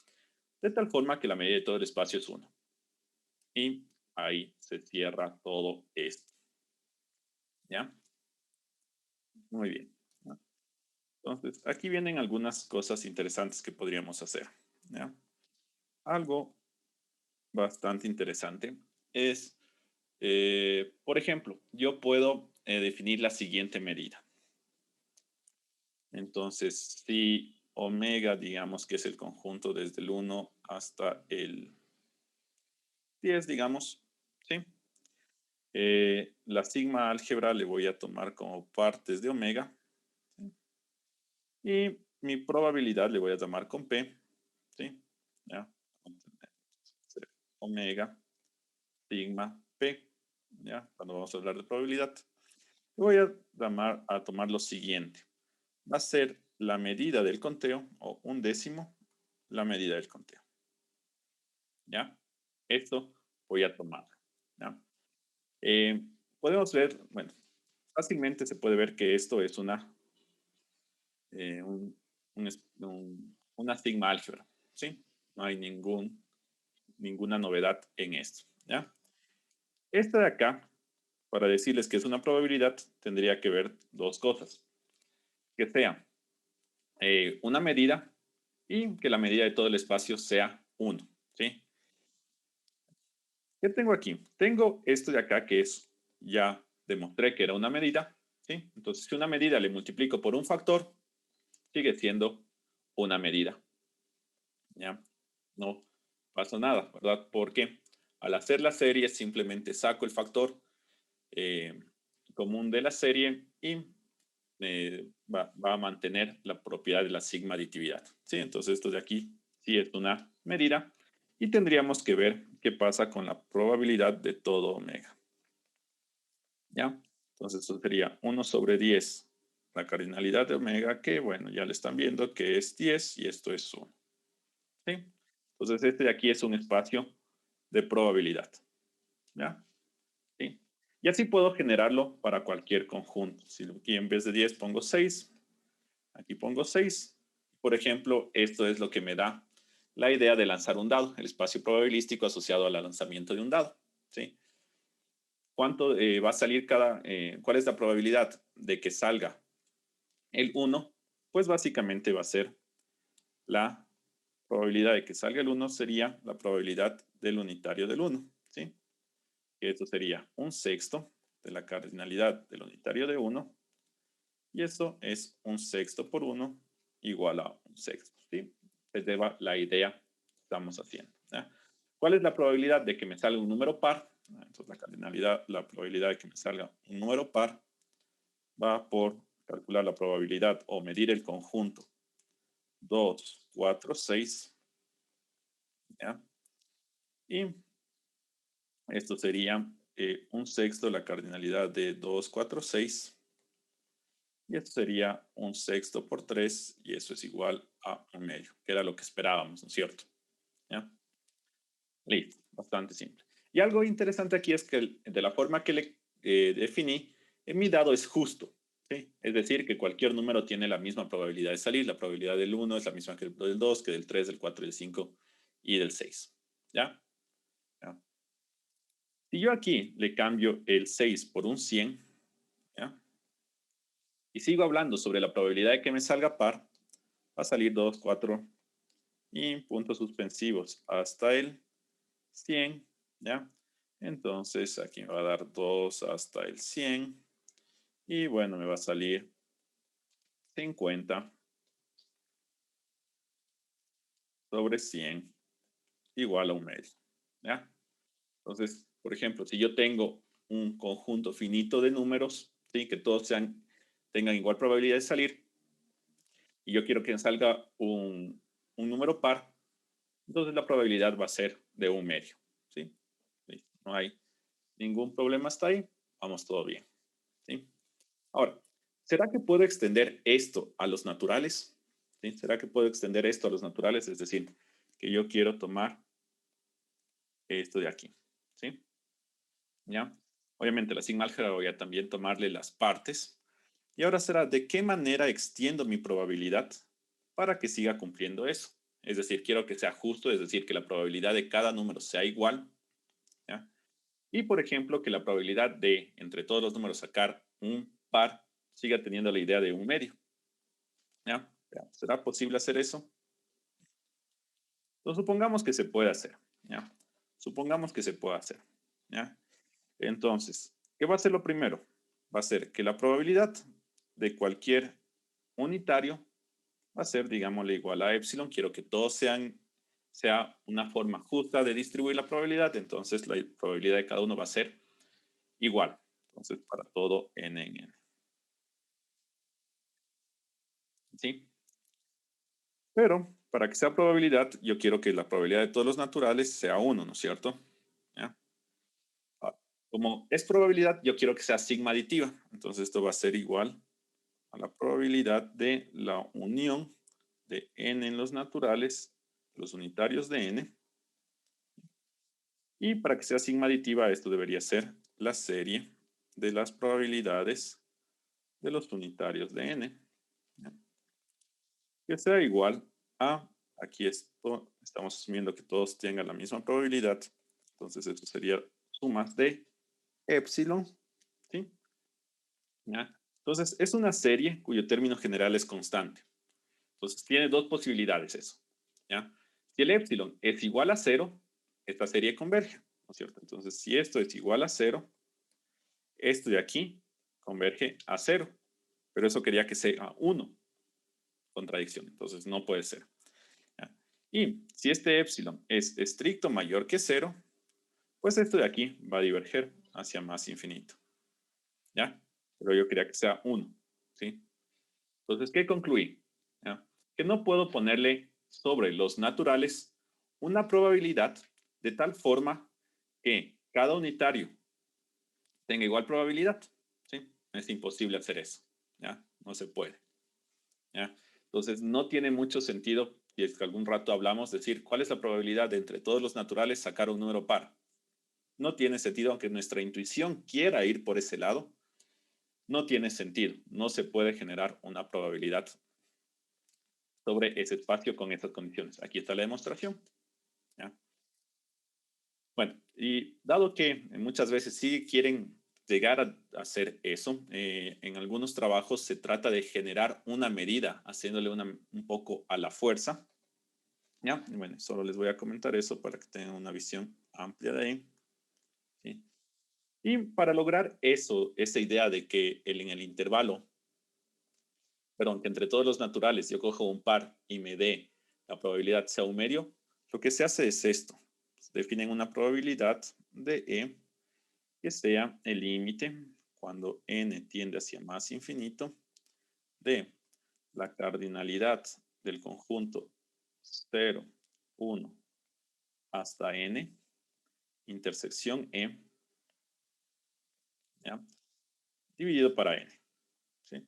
de tal forma que la medida de todo el espacio es 1. Y ahí se cierra todo esto. ¿Ya? Muy bien. Entonces, aquí vienen algunas cosas interesantes que podríamos hacer. ¿Ya? Algo bastante interesante es, por ejemplo, yo puedo definir la siguiente medida. Entonces, si omega, digamos que es el conjunto desde el 1 hasta el 10, digamos, ¿sí? La sigma álgebra le voy a tomar como partes de omega, ¿sí? Y mi probabilidad le voy a tomar con P, ¿sí? ¿Ya? Omega, sigma, P, ¿ya? Cuando vamos a hablar de probabilidad. Voy a tomar lo siguiente. Va a ser la medida del conteo, o un décimo, la medida del conteo. ¿Ya? Esto voy a tomar. ¿Ya? Podemos ver, bueno, fácilmente se puede ver que esto es una sigma álgebra, ¿sí? No hay ninguna novedad en esto, ¿ya? Esta de acá, para decirles que es una probabilidad, tendría que ver dos cosas. Que sea una medida y que la medida de todo el espacio sea 1, ¿sí? ¿Qué tengo aquí? Tengo esto de acá que es, ya demostré que era una medida, ¿sí? Entonces, si una medida le multiplico por un factor, sigue siendo una medida, ¿ya? No pasa nada, ¿verdad? Porque al hacer la serie simplemente saco el factor eh, común de la serie y va a mantener la propiedad de la sigma aditividad, ¿sí? Entonces, esto de aquí sí es una medida y tendríamos que ver qué pasa con la probabilidad de todo omega. ¿Ya? Entonces, esto sería 1 sobre 10, la cardinalidad de omega, que bueno, ya le están viendo que es 10 y esto es 1. ¿Sí? Entonces, este de aquí es un espacio de probabilidad. ¿Ya? ¿Sí? Y así puedo generarlo para cualquier conjunto. Si aquí en vez de 10 pongo 6, aquí pongo 6. Por ejemplo, esto es lo que me da la idea de lanzar un dado, el espacio probabilístico asociado al lanzamiento de un dado. ¿Sí? ¿Cuánto va a salir cuál es la probabilidad de que salga el 1? Pues básicamente va a ser la probabilidad de que salga el 1 sería la probabilidad del unitario del 1, ¿sí? Que esto sería un sexto de la cardinalidad del unitario de 1 y eso es un sexto por 1 igual a un sexto, ¿sí? se deba la idea que estamos haciendo. ¿Ya? ¿Cuál es la probabilidad de que me salga un número par? Entonces, la probabilidad de que me salga un número par va por calcular la probabilidad o medir el conjunto 2, 4, 6. ¿Ya? Y esto sería un sexto de la cardinalidad de 2, 4, 6. Y esto sería un sexto por 3, y eso es igual a un medio, que era lo que esperábamos, ¿no es cierto? ¿Ya? Listo, bastante simple. Y algo interesante aquí es que de la forma que le definí, mi dado es justo. ¿Sí? Es decir, que cualquier número tiene la misma probabilidad de salir. La probabilidad del 1 es la misma que del 2, que del 3, del 4, del 5 y del 6. ¿Ya? ¿Ya? Si yo aquí le cambio el 6 por un 100, ¿ya? Y sigo hablando sobre la probabilidad de que me salga par, va a salir 2, 4 y puntos suspensivos hasta el 100, ¿ya? Entonces aquí me va a dar 2 hasta el 100 y bueno, me va a salir 50 sobre 100 igual a un medio, ¿ya? Entonces, por ejemplo, si yo tengo un conjunto finito de números, ¿sí? Que todos tengan igual probabilidad de salir, y yo quiero que salga un número par, entonces la probabilidad va a ser de un medio, ¿sí? No hay ningún problema hasta ahí, vamos todo bien, ¿sí? Ahora, ¿será que puedo extender esto a los naturales? ¿Sí? ¿Será que puedo extender esto a los naturales? Es decir, que yo quiero tomar esto de aquí, ¿sí? ¿Ya? Obviamente la sigma álgebra voy a también tomarle las partes. Y ahora será, ¿de qué manera extiendo mi probabilidad para que siga cumpliendo eso? Es decir, quiero que sea justo, es decir, que la probabilidad de cada número sea igual, ¿ya? Y, por ejemplo, que la probabilidad de, entre todos los números, sacar un par siga teniendo la idea de un medio, ¿ya? ¿Será posible hacer eso? Entonces, supongamos que se puede hacer, ¿ya? Supongamos que se puede hacer, ¿ya? Entonces, ¿qué va a ser lo primero? Va a ser que la probabilidad de cualquier unitario va a ser, digámosle, igual a epsilon. Quiero que todos sea una forma justa de distribuir la probabilidad, entonces la probabilidad de cada uno va a ser igual. Entonces, para todo n en n. ¿Sí? Pero, para que sea probabilidad, yo quiero que la probabilidad de todos los naturales sea 1, ¿no es cierto? ¿Ya? Ahora, como es probabilidad, yo quiero que sea sigma aditiva. Entonces, esto va a ser igual a la probabilidad de la unión de n en los naturales, los unitarios de n. Y para que sea sigma aditiva, esto debería ser la serie de las probabilidades de los unitarios de n. ¿Ya? Que sea igual a, aquí esto, estamos asumiendo que todos tengan la misma probabilidad. Entonces, esto sería sumas de epsilon. ¿Sí? ¿Ya? Entonces, es una serie cuyo término general es constante. Entonces, tiene dos posibilidades eso. ¿Ya? Si el epsilon es igual a 0, esta serie converge, ¿no es cierto? Entonces, si esto es igual a 0, esto de aquí converge a 0. Pero eso quería que sea 1. Contradicción. Entonces, no puede ser. ¿Ya? Y si este epsilon es estricto mayor que 0, pues esto de aquí va a diverger hacia más infinito. ¿Ya? Pero yo quería que sea 1. ¿Sí? Entonces, ¿qué concluí? ¿Ya? Que no puedo ponerle sobre los naturales una probabilidad de tal forma que cada unitario tenga igual probabilidad. ¿Sí? Es imposible hacer eso. ¿Ya? No se puede. ¿Ya? Entonces, no tiene mucho sentido, y es que algún rato hablamos, decir cuál es la probabilidad de entre todos los naturales sacar un número par. No tiene sentido, aunque nuestra intuición quiera ir por ese lado, no tiene sentido. No se puede generar una probabilidad sobre ese espacio con esas condiciones. Aquí está la demostración. ¿Ya? Bueno, y dado que muchas veces sí quieren llegar a hacer eso, en algunos trabajos se trata de generar una medida, haciéndole un poco a la fuerza. ¿Ya? Y bueno, solo les voy a comentar eso para que tengan una visión amplia de ahí. ¿Sí? Y para lograr eso, esa idea de que en el intervalo, perdón, que entre todos los naturales yo cojo un par y me dé la probabilidad sea un medio, lo que se hace es esto. Definen una probabilidad de E que sea el límite cuando n tiende hacia más infinito de la cardinalidad del conjunto 0, 1 hasta n, intersección E, ¿ya? Dividido para n. ¿Sí?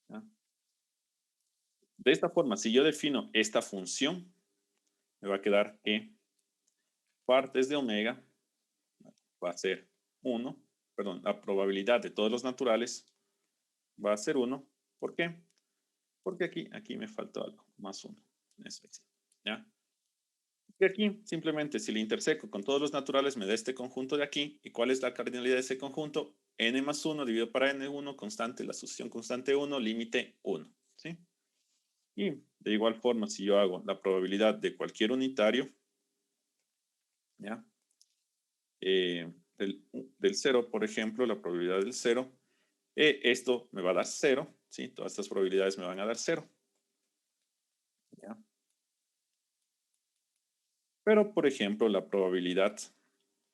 ¿Ya? De esta forma, si yo defino esta función, me va a quedar que partes de omega va a ser 1, perdón, la probabilidad de todos los naturales va a ser 1. ¿Por qué? Porque aquí me faltó algo, más 1 en especie. ¿Ya? Y aquí, simplemente, si le interseco con todos los naturales, me da este conjunto de aquí. ¿Y cuál es la cardinalidad de ese conjunto? N más 1 dividido para N1, constante, la sucesión constante 1, límite 1. ¿Sí? Y de igual forma, si yo hago la probabilidad de cualquier unitario, ¿ya? Del 0, por ejemplo, la probabilidad del 0, esto me va a dar 0, ¿sí? Todas estas probabilidades me van a dar 0. ¿Ya? Pero, por ejemplo, la probabilidad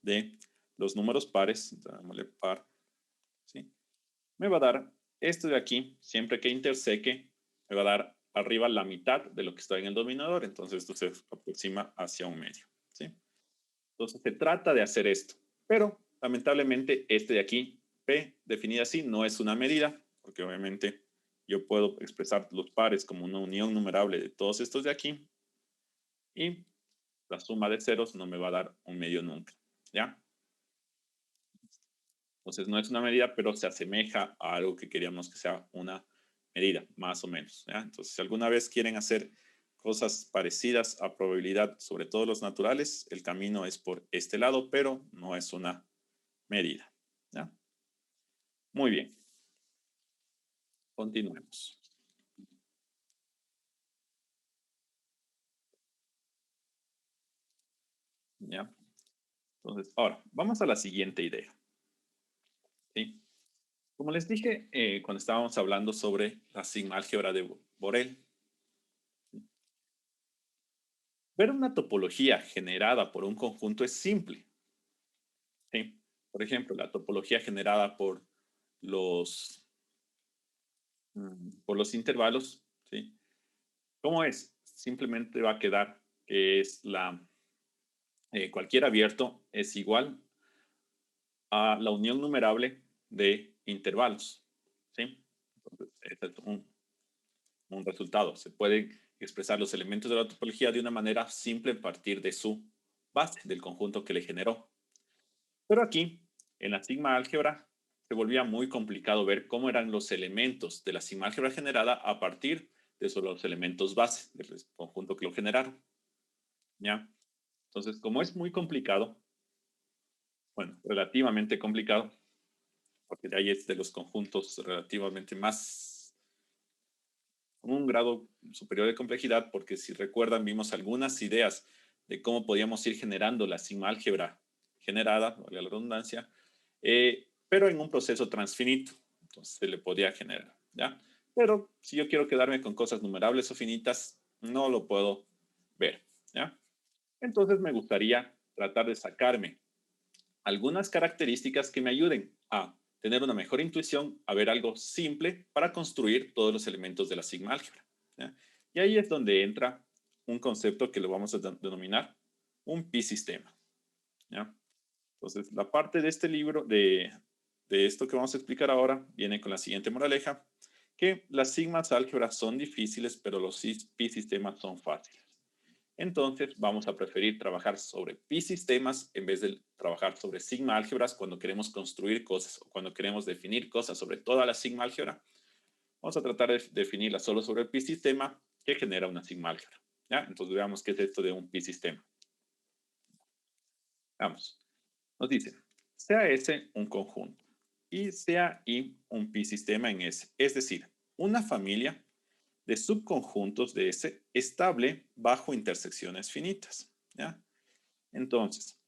de los números pares, llamémosle par, ¿sí? Me va a dar esto de aquí, siempre que interseque, me va a dar arriba la mitad de lo que está en el dominador, entonces esto se aproxima hacia un medio, ¿sí? Entonces se trata de hacer esto, pero lamentablemente este de aquí, P, definida así, no es una medida, porque obviamente yo puedo expresar los pares como una unión numerable de todos estos de aquí, y la suma de ceros no me va a dar un medio nunca, ¿ya? Entonces no es una medida, pero se asemeja a algo que queríamos que sea una medida, más o menos, ¿ya? Entonces, si alguna vez quieren hacer cosas parecidas a probabilidad sobre todos los naturales, el camino es por este lado, pero no es una medida, ¿ya? Muy bien. Continuemos. ¿Ya? Entonces, ahora, vamos a la siguiente idea. ¿Sí? Como les dije cuando estábamos hablando sobre la sigma álgebra de Borel, ver una topología generada por un conjunto es simple. ¿Sí? Por ejemplo, la topología generada los, por los intervalos, ¿sí? ¿Cómo es? Simplemente va a quedar que es cualquier abierto es igual a la unión numerable de intervalos, ¿sí? Entonces, este es un resultado. Se pueden expresar los elementos de la topología de una manera simple a partir de su base, del conjunto que le generó. Pero aquí, en la sigma álgebra, se volvía muy complicado ver cómo eran los elementos de la sigma álgebra generada a partir de solo los elementos base del conjunto que lo generaron. ¿Ya? Entonces, como es muy complicado, bueno, relativamente complicado, porque de ahí es de los conjuntos relativamente más, con un grado superior de complejidad, porque si recuerdan, vimos algunas ideas de cómo podíamos ir generando la sigma álgebra generada, valga la redundancia, pero en un proceso transfinito. Entonces se le podía generar, ¿ya? Pero si yo quiero quedarme con cosas numerables o finitas, no lo puedo ver, ¿ya? Entonces me gustaría tratar de sacarme algunas características que me ayuden a tener una mejor intuición, a ver algo simple para construir todos los elementos de la sigma álgebra, ¿ya? Y ahí es donde entra un concepto que lo vamos a denominar un pi-sistema, ¿ya? Entonces, la parte de este libro, de esto que vamos a explicar ahora, viene con la siguiente moraleja, que las sigmas álgebras son difíciles, pero los pi-sistemas son fáciles. Entonces, vamos a preferir trabajar sobre pi-sistemas en vez de trabajar sobre sigma álgebras cuando queremos construir cosas o cuando queremos definir cosas sobre toda la sigma álgebra. Vamos a tratar de definirla solo sobre el pi-sistema que genera una sigma álgebra, ¿ya? Entonces, veamos qué es esto de un pi-sistema. Vamos. Nos dice, sea S un conjunto y sea I un pi-sistema en S. Es decir, una familia de subconjuntos de S estable bajo intersecciones finitas, ¿ya? Entonces,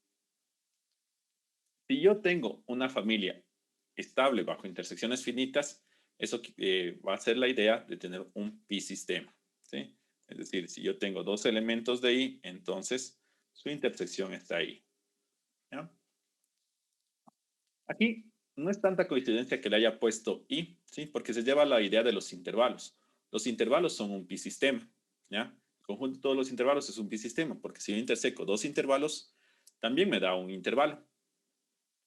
si yo tengo una familia estable bajo intersecciones finitas, eso va a ser la idea de tener un pi-sistema, ¿sí? Es decir, si yo tengo dos elementos de I, entonces su intersección está ahí. ¿Ya? Aquí no es tanta coincidencia que le haya puesto I, ¿sí? Porque se lleva la idea de los intervalos. Los intervalos son un pi-sistema, ¿ya? El conjunto de todos los intervalos es un pi-sistema, porque si yo interseco dos intervalos, también me da un intervalo,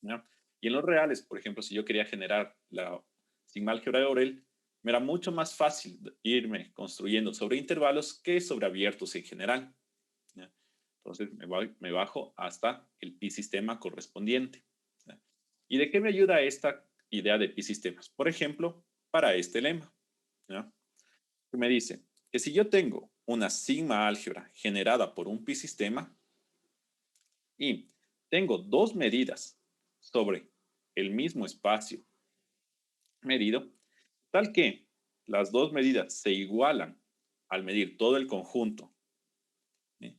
¿ya? Y en los reales, por ejemplo, si yo quería generar la sigma álgebra de Borel, me era mucho más fácil irme construyendo sobre intervalos que sobre abiertos en general, ¿ya? Entonces me bajo hasta el pi-sistema correspondiente, ¿ya? ¿Y de qué me ayuda esta idea de pi-sistemas? Por ejemplo, para este lema, ¿ya? Que me dice que si yo tengo una sigma álgebra generada por un pi-sistema y tengo dos medidas sobre el mismo espacio medido, tal que las dos medidas se igualan al medir todo el conjunto, ¿sí?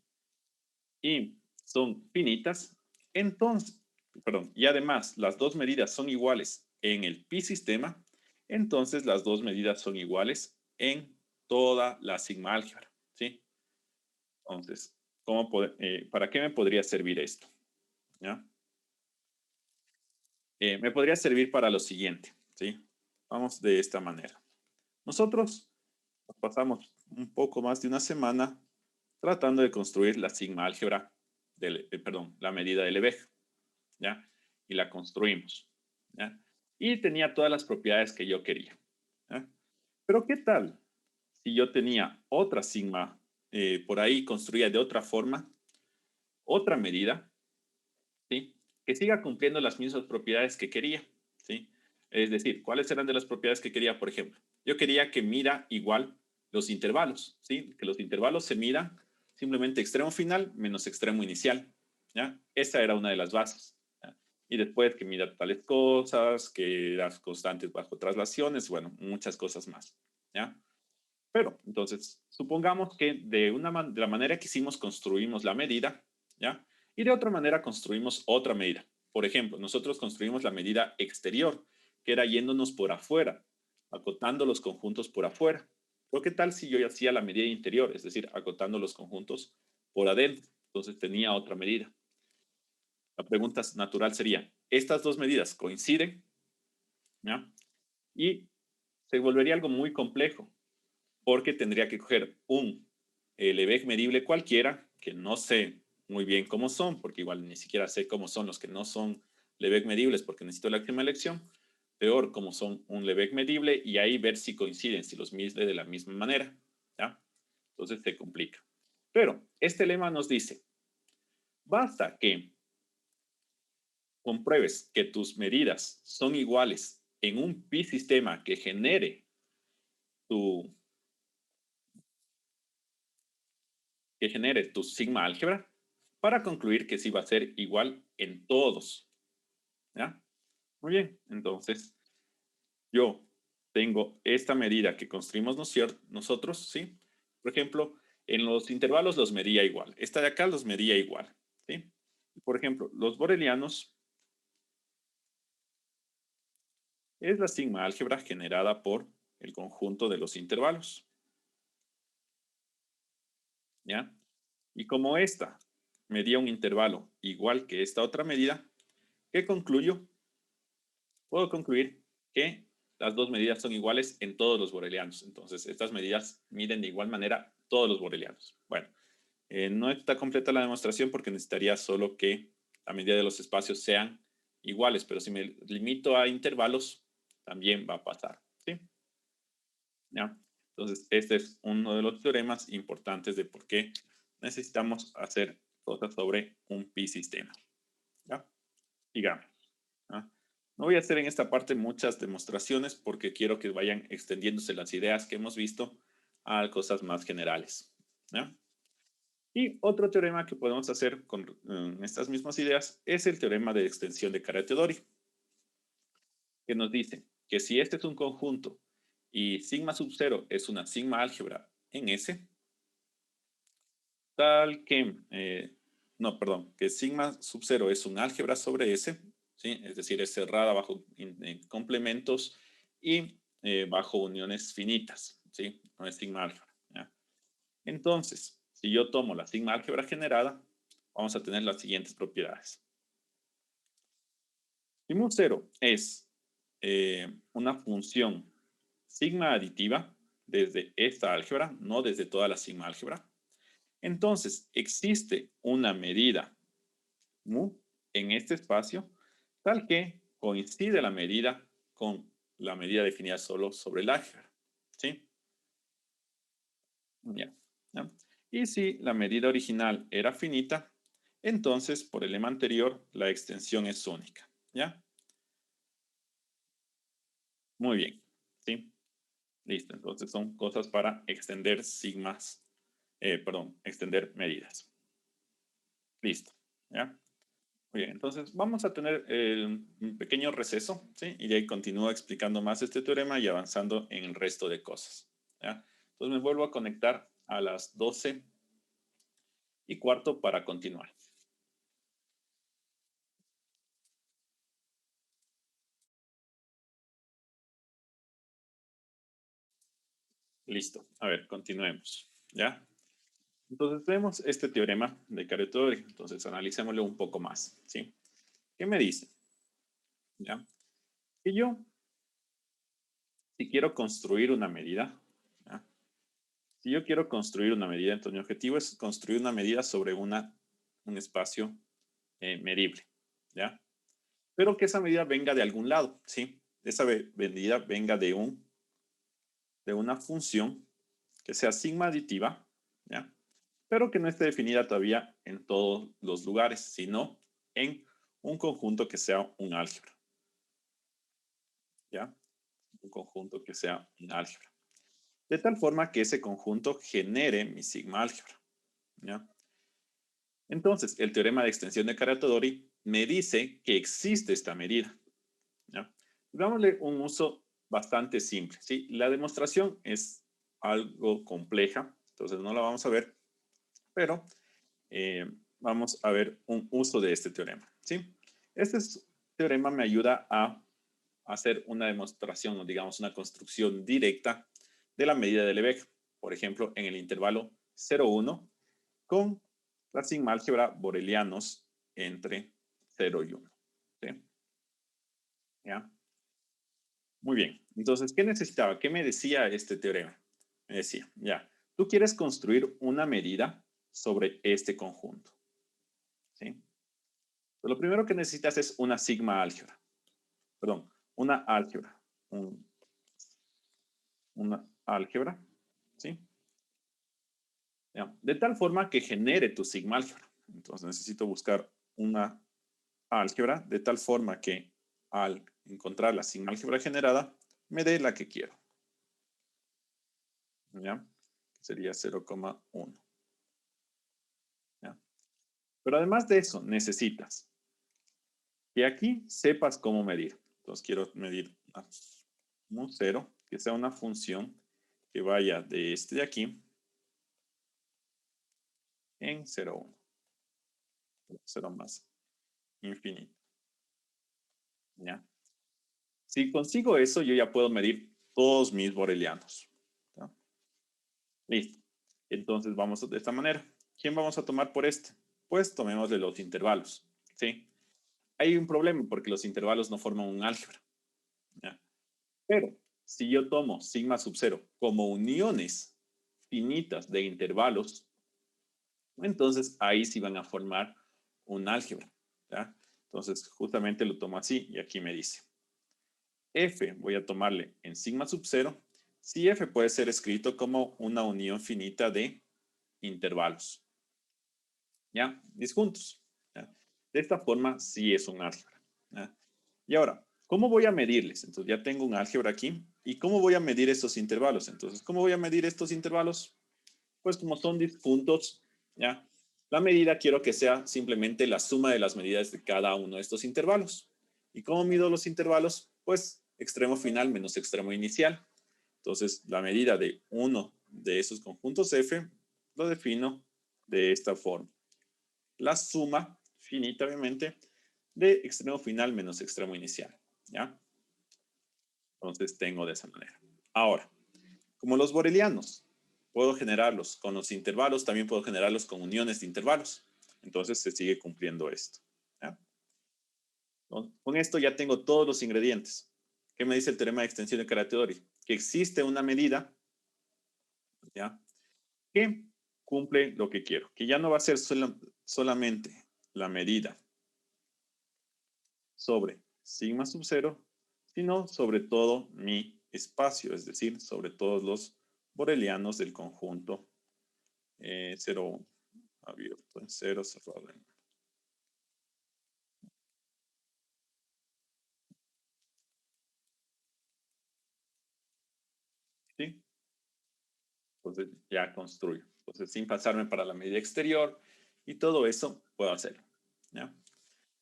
Y son finitas, entonces, perdón, y además las dos medidas son iguales en el pi-sistema, entonces las dos medidas son iguales en toda la sigma álgebra, ¿sí? Entonces, ¿para qué me podría servir esto? ¿Ya? Me podría servir para lo siguiente, ¿sí? Vamos de esta manera. Nosotros pasamos un poco más de una semana tratando de construir la sigma álgebra, perdón, la medida de Lebesgue, ¿ya? Y la construimos, ¿ya? Y tenía todas las propiedades que yo quería, ¿ya? Pero ¿qué tal si yo tenía otra sigma por ahí construida de otra forma, otra medida, ¿sí? Que siga cumpliendo las mismas propiedades que quería, ¿sí? Es decir, ¿cuáles eran de las propiedades que quería, por ejemplo? Yo quería que mida igual los intervalos, ¿sí? Que los intervalos se midan simplemente extremo final menos extremo inicial, ¿ya? Esa era una de las bases, ¿ya? Y después que mida tales cosas, que las constantes bajo traslaciones, bueno, muchas cosas más, ¿ya? Pero, entonces, supongamos que de la manera que hicimos construimos la medida, ¿ya? Y de otra manera construimos otra medida. Por ejemplo, nosotros construimos la medida exterior, que era yéndonos por afuera, acotando los conjuntos por afuera. Pero ¿qué tal si yo hacía la medida interior, es decir, acotando los conjuntos por adentro? Entonces tenía otra medida. La pregunta natural sería, ¿estas dos medidas coinciden? ¿Ya? Y se volvería algo muy complejo, porque tendría que coger un Lebesgue medible cualquiera, que no sé muy bien cómo son, porque igual ni siquiera sé cómo son los que no son Lebesgue medibles, porque necesito la última elección. Peor, como son un Lebesgue medible, y ahí ver si coinciden, si los mide de la misma manera, ¿ya? Entonces se complica. Pero este lema nos dice, basta que compruebes que tus medidas son iguales en un pi-sistema que genere tu sigma álgebra para concluir que sí va a ser igual en todos, ¿ya? Muy bien, entonces yo tengo esta medida que construimos nosotros, ¿sí? Por ejemplo, en los intervalos los medía igual. Esta de acá los medía igual, ¿sí? Por ejemplo, los borelianos es la sigma álgebra generada por el conjunto de los intervalos, ¿ya? Y como esta medía un intervalo igual que esta otra medida, ¿qué concluyo? Puedo concluir que las dos medidas son iguales en todos los borelianos. Entonces, estas medidas miden de igual manera todos los borelianos. Bueno, no está completa la demostración porque necesitaría solo que la medida de los espacios sean iguales, pero si me limito a intervalos, también va a pasar, ¿sí? ¿Ya? Entonces, este es uno de los teoremas importantes de por qué necesitamos hacer cosas sobre un pi-sistema. ¿Ya? Digamos. ¿Ah? No voy a hacer en esta parte muchas demostraciones porque quiero que vayan extendiéndose las ideas que hemos visto a cosas más generales, ¿ya? Y otro teorema que podemos hacer con estas mismas ideas es el teorema de extensión de Caratteori, que nos dice que si este es un conjunto y sigma sub 0 es una sigma álgebra en S, tal que, no, perdón, que sigma sub 0 es un álgebra sobre S, ¿sí? Es decir, es cerrada bajo complementos y bajo uniones finitas, ¿sí? No es sigma álgebra, ¿ya? Entonces, si yo tomo la sigma álgebra generada, vamos a tener las siguientes propiedades. Si mu0 es una función sigma aditiva desde esta álgebra, no desde toda la sigma álgebra, entonces existe una medida mu en este espacio tal que coincide la medida con la medida definida solo sobre el álgebra. ¿Sí? Ya. ¿Ya? Y si la medida original era finita, entonces por el lema anterior la extensión es única. ¿Ya? Muy bien. ¿Sí? Listo. Entonces son cosas para extender sigmas, extender medidas. Listo. ¿Ya? Muy bien, entonces vamos a tener un pequeño receso, ¿sí? Y de ahí continúo explicando más este teorema y avanzando en el resto de cosas, ¿ya? Entonces me vuelvo a conectar a las 12:15 para continuar. Listo. A ver, continuemos, ¿ya? Entonces vemos este teorema de Caretori. Entonces analicémoslo un poco más, ¿sí? ¿Qué me dice? ¿Ya? Que yo, si quiero construir una medida, ¿ya? Si yo quiero construir una medida, entonces mi objetivo es construir una medida sobre un espacio medible, ¿ya? Pero que esa medida venga de algún lado, ¿sí? Esa medida venga de una función que sea sigma aditiva, ¿ya? Pero que no esté definida todavía en todos los lugares, sino en un conjunto que sea un álgebra, ¿ya? Un conjunto que sea un álgebra. De tal forma que ese conjunto genere mi sigma álgebra, ¿ya? Entonces, el teorema de extensión de Caratodori me dice que existe esta medida, ¿ya? Dámosle un uso bastante simple, ¿sí? La demostración es algo compleja, entonces no la vamos a ver, pero vamos a ver un uso de este teorema, ¿sí? Este teorema me ayuda a hacer una demostración, o digamos una construcción directa de la medida de Lebesgue, por ejemplo, en el intervalo 0,1 con la sigma álgebra borelianos entre 0 y 1. ¿Sí? ¿Ya? Muy bien. Entonces, ¿qué necesitaba? ¿Qué me decía este teorema? Me decía, ya, tú quieres construir una medida sobre este conjunto. ¿Sí? Pues lo primero que necesitas es una sigma álgebra. Perdón, una álgebra. Una álgebra. ¿Sí? Ya. De tal forma que genere tu sigma álgebra. Entonces necesito buscar una álgebra de tal forma que al encontrar la sigma álgebra generada, me dé la que quiero. ¿Ya? Sería 0,1. ¿Ya? Pero además de eso, necesitas que aquí sepas cómo medir. Entonces quiero medir un 0, que sea una función que vaya de este de aquí en 0,1. 0 más infinito. ¿Ya? Si consigo eso, yo ya puedo medir todos mis borelianos. ¿Ya? Listo. Entonces vamos de esta manera. ¿Quién vamos a tomar por este? Pues tomemos de los intervalos. ¿Sí? Hay un problema porque los intervalos no forman un álgebra. ¿Ya? Pero si yo tomo sigma sub 0 como uniones finitas de intervalos, entonces ahí sí van a formar un álgebra. ¿Ya? Entonces justamente lo tomo así y aquí me dice f voy a tomarle en sigma sub 0 si f puede ser escrito como una unión finita de intervalos. ¿Ya? Disjuntos. ¿Ya? De esta forma sí es un álgebra. ¿Ya? Y ahora, ¿cómo voy a medirles? Entonces ya tengo un álgebra aquí. ¿Y cómo voy a medir estos intervalos? Entonces, ¿cómo voy a medir estos intervalos? Pues como son disjuntos, ¿ya? La medida quiero que sea simplemente la suma de las medidas de cada uno de estos intervalos. ¿Y cómo mido los intervalos? Pues extremo final menos extremo inicial. Entonces, la medida de uno de esos conjuntos F lo defino de esta forma. La suma finita, obviamente, de extremo final menos extremo inicial. ¿Ya? Entonces, tengo de esa manera. Ahora, como los borelianos puedo generarlos con los intervalos, también puedo generarlos con uniones de intervalos. Entonces se sigue cumpliendo esto. ¿Ya? Con esto ya tengo todos los ingredientes. ¿Qué me dice el teorema de extensión de Carateori? Que existe una medida, ¿ya?, que cumple lo que quiero, que ya no va a ser solamente la medida sobre sigma sub 0, sino sobre todo mi espacio, es decir, sobre todos los borelianos del conjunto 0, abierto en 0, cerrado en 1. ¿Sí? Entonces ya construyo. Entonces, sin pasarme para la medida exterior y todo eso, puedo hacerlo. ¿Ya?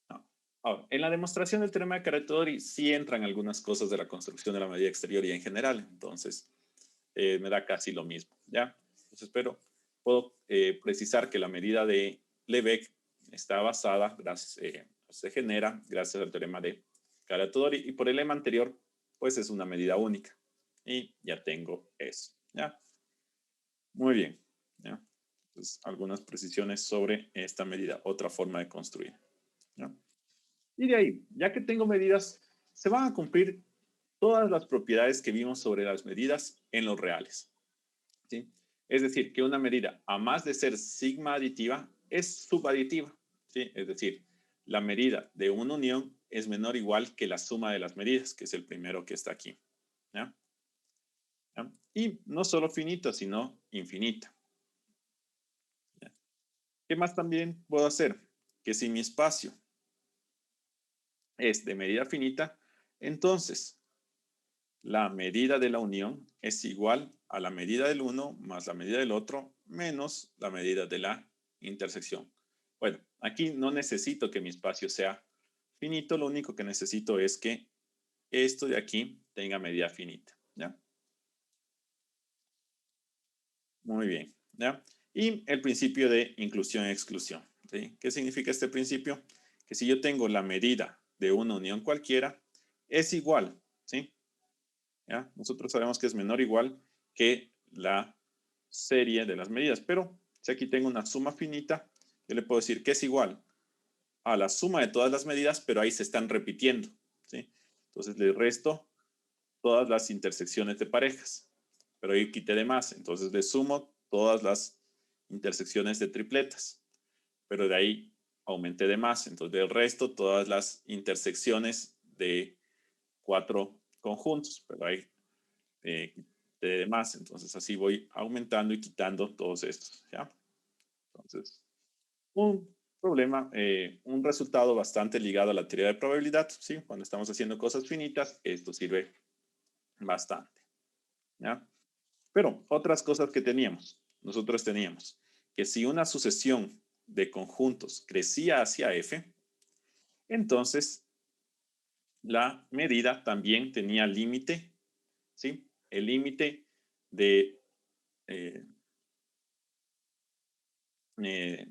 No. Ahora, en la demostración del teorema de Carateori sí entran algunas cosas de la construcción de la medida exterior y en general. Entonces, me da casi lo mismo. ¿Ya? Entonces, pero puedo precisar que la medida de Lebesgue está basada, se genera gracias al teorema de Carateori, y por el lema anterior, pues es una medida única. Y ya tengo eso. ¿Ya? Muy bien. ¿Ya? Entonces, algunas precisiones sobre esta medida, otra forma de construir. ¿Ya? Y de ahí, ya que tengo medidas, se van a cumplir todas las propiedades que vimos sobre las medidas en los reales. ¿Sí? Es decir, que una medida, a más de ser sigma aditiva, es subaditiva. ¿Sí? Es decir, la medida de una unión es menor o igual que la suma de las medidas, que es el primero que está aquí. ¿Ya? ¿Ya? Y no solo finita, sino infinita. ¿Ya? ¿Qué más también puedo hacer? Que si mi espacio es de medida finita, entonces la medida de la unión es igual a la medida del uno más la medida del otro menos la medida de la intersección. Bueno, aquí no necesito que mi espacio sea finito, lo único que necesito es que esto de aquí tenga medida finita. ¿Ya? Muy bien. ¿Ya? Y el principio de inclusión-exclusión. ¿Sí? ¿Qué significa este principio? Que si yo tengo la medida de una unión cualquiera, es igual, ¿sí? ¿Ya? Nosotros sabemos que es menor o igual que la serie de las medidas, pero si aquí tengo una suma finita, yo le puedo decir que es igual a la suma de todas las medidas, pero ahí se están repitiendo, ¿sí? Entonces le resto todas las intersecciones de parejas, pero ahí quité de más, entonces le sumo todas las intersecciones de tripletas, pero de ahí aumenté de más, entonces del resto todas las intersecciones de 4 conjuntos, pero ahí de más, entonces así voy aumentando y quitando todos estos, ¿ya? Entonces, un problema, un resultado bastante ligado a la teoría de probabilidad, ¿sí? Cuando estamos haciendo cosas finitas, esto sirve bastante, ¿ya? Pero otras cosas que teníamos, nosotros teníamos que si una sucesión de conjuntos crecía hacia f, entonces la medida también tenía límite, ¿sí? El límite de, eh,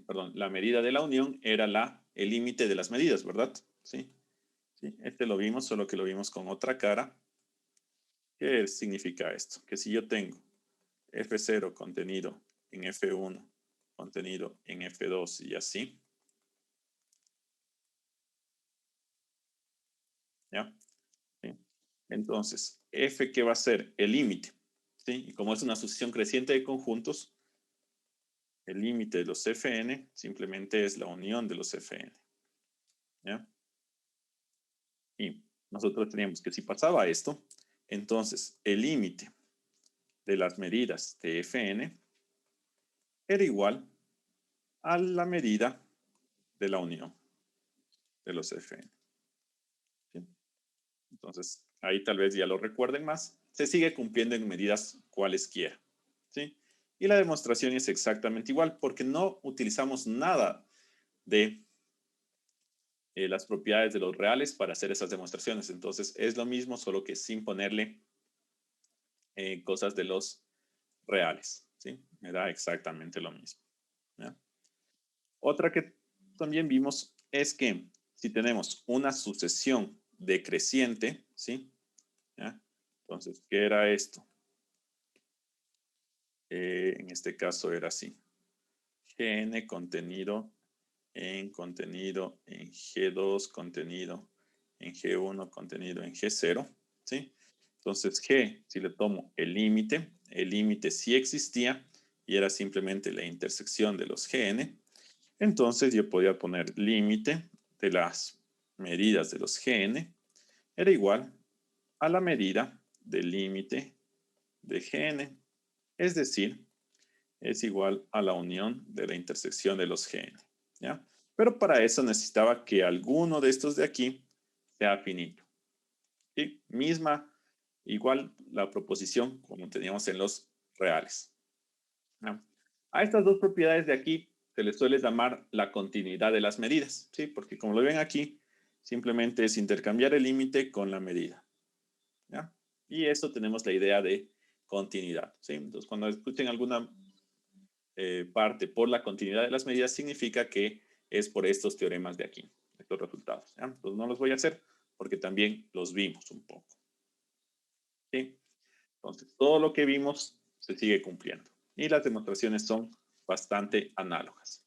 perdón, la medida de la unión era el límite de las medidas, ¿verdad? ¿Sí? ¿Sí? Este lo vimos, solo que lo vimos con otra cara. ¿Qué significa esto? Que si yo tengo F0 contenido en F1, contenido en F2 y así, ¿ya? ¿Sí? Entonces, F, ¿qué va a ser? El límite, ¿sí? Y como es una sucesión creciente de conjuntos, el límite de los Fn simplemente es la unión de los Fn, ¿ya? Y nosotros teníamos que si pasaba esto, entonces el límite de las medidas de Fn era igual a la medida de la unión de los Fn. ¿Sí? Entonces, ahí tal vez ya lo recuerden más. Se sigue cumpliendo en medidas cualesquiera. ¿Sí? Y la demostración es exactamente igual porque no utilizamos nada de las propiedades de los reales para hacer esas demostraciones. Entonces, es lo mismo, solo que sin ponerle cosas de los reales. ¿Sí? Me da exactamente lo mismo. ¿Ya? Otra que también vimos es que si tenemos una sucesión decreciente, ¿sí? ¿Ya? Entonces, ¿qué era esto? En este caso era así. GN contenido en G2 contenido en G1 contenido en G0, ¿sí? Entonces G, si le tomo el límite sí existía y era simplemente la intersección de los GN, entonces yo podía poner límite de las medidas de los GN era igual a la medida del límite de GN, es decir, es igual a la unión de la intersección de los GN, ¿ya? Pero para eso necesitaba que alguno de estos de aquí sea finito, ¿sí? Misma, igual la proposición como teníamos en los reales, ¿ya? A estas dos propiedades de aquí se les suele llamar la continuidad de las medidas, ¿sí? Porque como lo ven aquí, simplemente es intercambiar el límite con la medida, ¿ya? Y esto tenemos la idea de continuidad, ¿sí? Entonces, cuando escuchen alguna parte por la continuidad de las medidas, significa que es por estos teoremas de aquí, estos resultados, ¿ya? Entonces, no los voy a hacer porque también los vimos un poco, ¿sí? Entonces, todo lo que vimos se sigue cumpliendo. Y las demostraciones son bastante análogas.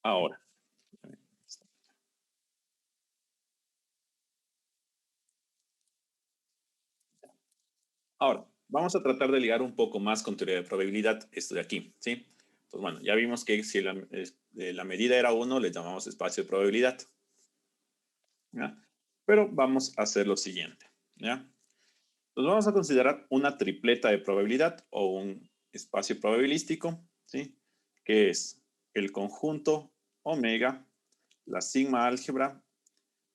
Ahora, vamos a tratar de ligar un poco más con teoría de probabilidad esto de aquí, ¿sí? Entonces, bueno, ya vimos que si la medida era 1, le llamamos espacio de probabilidad, ¿ya? Pero vamos a hacer lo siguiente, ¿ya? Entonces vamos a considerar una tripleta de probabilidad o un espacio probabilístico, ¿sí? Que es el conjunto omega, la sigma álgebra,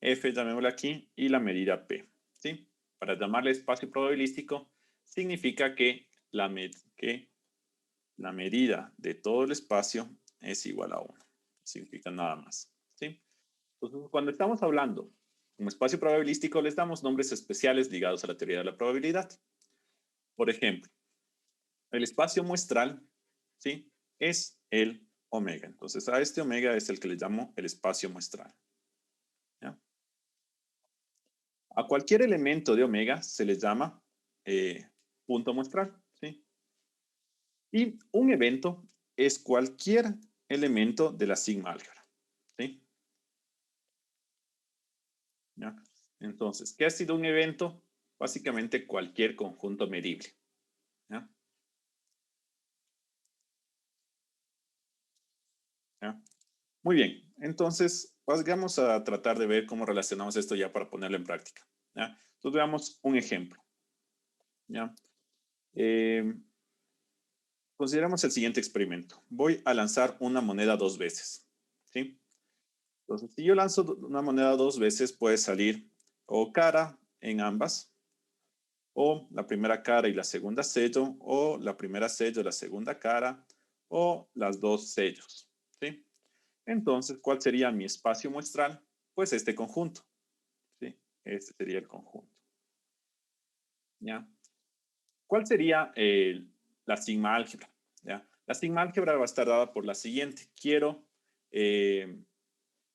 F, llamémosla aquí, y la medida P, ¿sí? Para llamarle espacio probabilístico, significa que que la medida de todo el espacio es igual a 1. Significa nada más, ¿sí? Entonces, cuando estamos hablando como espacio probabilístico, les damos nombres especiales ligados a la teoría de la probabilidad. Por ejemplo, el espacio muestral, ¿sí? Es el omega. Entonces, a este omega es el que le llamo el espacio muestral, ¿ya? A cualquier elemento de omega se le llama punto muestral, ¿sí? Y un evento es cualquier elemento de la sigma álgebra, ¿sí? ¿Ya? Entonces, ¿qué ha sido un evento? Básicamente cualquier conjunto medible, ¿ya? ¿Ya? Muy bien, entonces vamos a tratar de ver cómo relacionamos esto ya para ponerlo en práctica, ¿ya? Entonces veamos un ejemplo, ¿ya? Consideramos el siguiente experimento. Voy a lanzar una moneda 2 veces, ¿sí? Entonces, si yo lanzo una moneda 2 veces, puede salir o cara en ambas, o la primera cara y la segunda sello, o la primera sello y la segunda cara, o las dos sellos, ¿sí? Entonces, ¿cuál sería mi espacio muestral? Pues este conjunto, ¿sí? Este sería el conjunto, ¿ya? ¿Cuál sería la sigma álgebra? ¿Ya? La sigma álgebra va a estar dada por la siguiente. Quiero eh,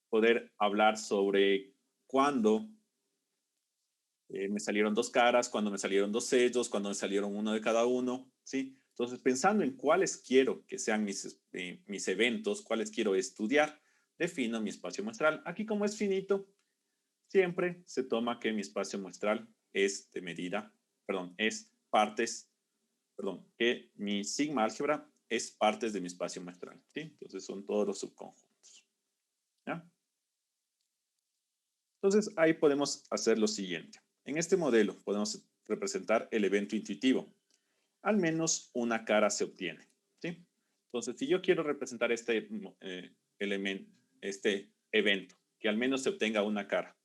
poder hablar sobre cuándo me salieron dos caras, cuándo me salieron dos sellos, cuándo me salieron uno de cada uno, ¿sí? Entonces, pensando en cuáles quiero que sean mis eventos, cuáles quiero estudiar, defino mi espacio muestral. Aquí, como es finito, siempre se toma que mi espacio muestral es de medida, perdón, es partes, perdón, que mi sigma álgebra es partes de mi espacio muestral, ¿sí? Entonces son todos los subconjuntos, ¿ya? Entonces ahí podemos hacer lo siguiente. En este modelo podemos representar el evento intuitivo. Al menos una cara se obtiene, ¿sí? Entonces, si yo quiero representar este evento, que al menos se obtenga una cara,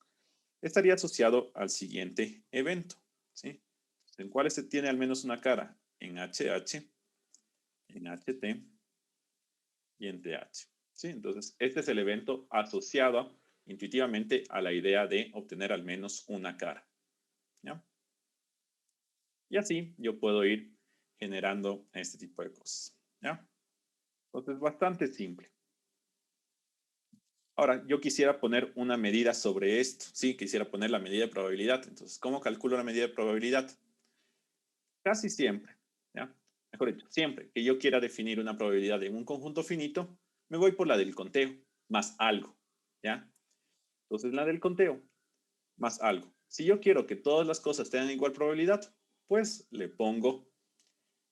estaría asociado al siguiente evento, ¿sí? ¿En cuáles se tiene al menos una cara? En HH, en HT y en TH, ¿sí? Entonces, este es el evento asociado intuitivamente a la idea de obtener al menos una cara, ¿ya? Y así yo puedo ir generando este tipo de cosas, ¿ya? Entonces, bastante simple. Ahora, yo quisiera poner una medida sobre esto. Sí, quisiera poner la medida de probabilidad. Entonces, ¿cómo calculo la medida de probabilidad? Casi siempre, ¿ya? Mejor dicho, siempre que yo quiera definir una probabilidad en un conjunto finito, me voy por la del conteo, más algo, ¿ya? Entonces, la del conteo, más algo. Si yo quiero que todas las cosas tengan igual probabilidad, pues le pongo,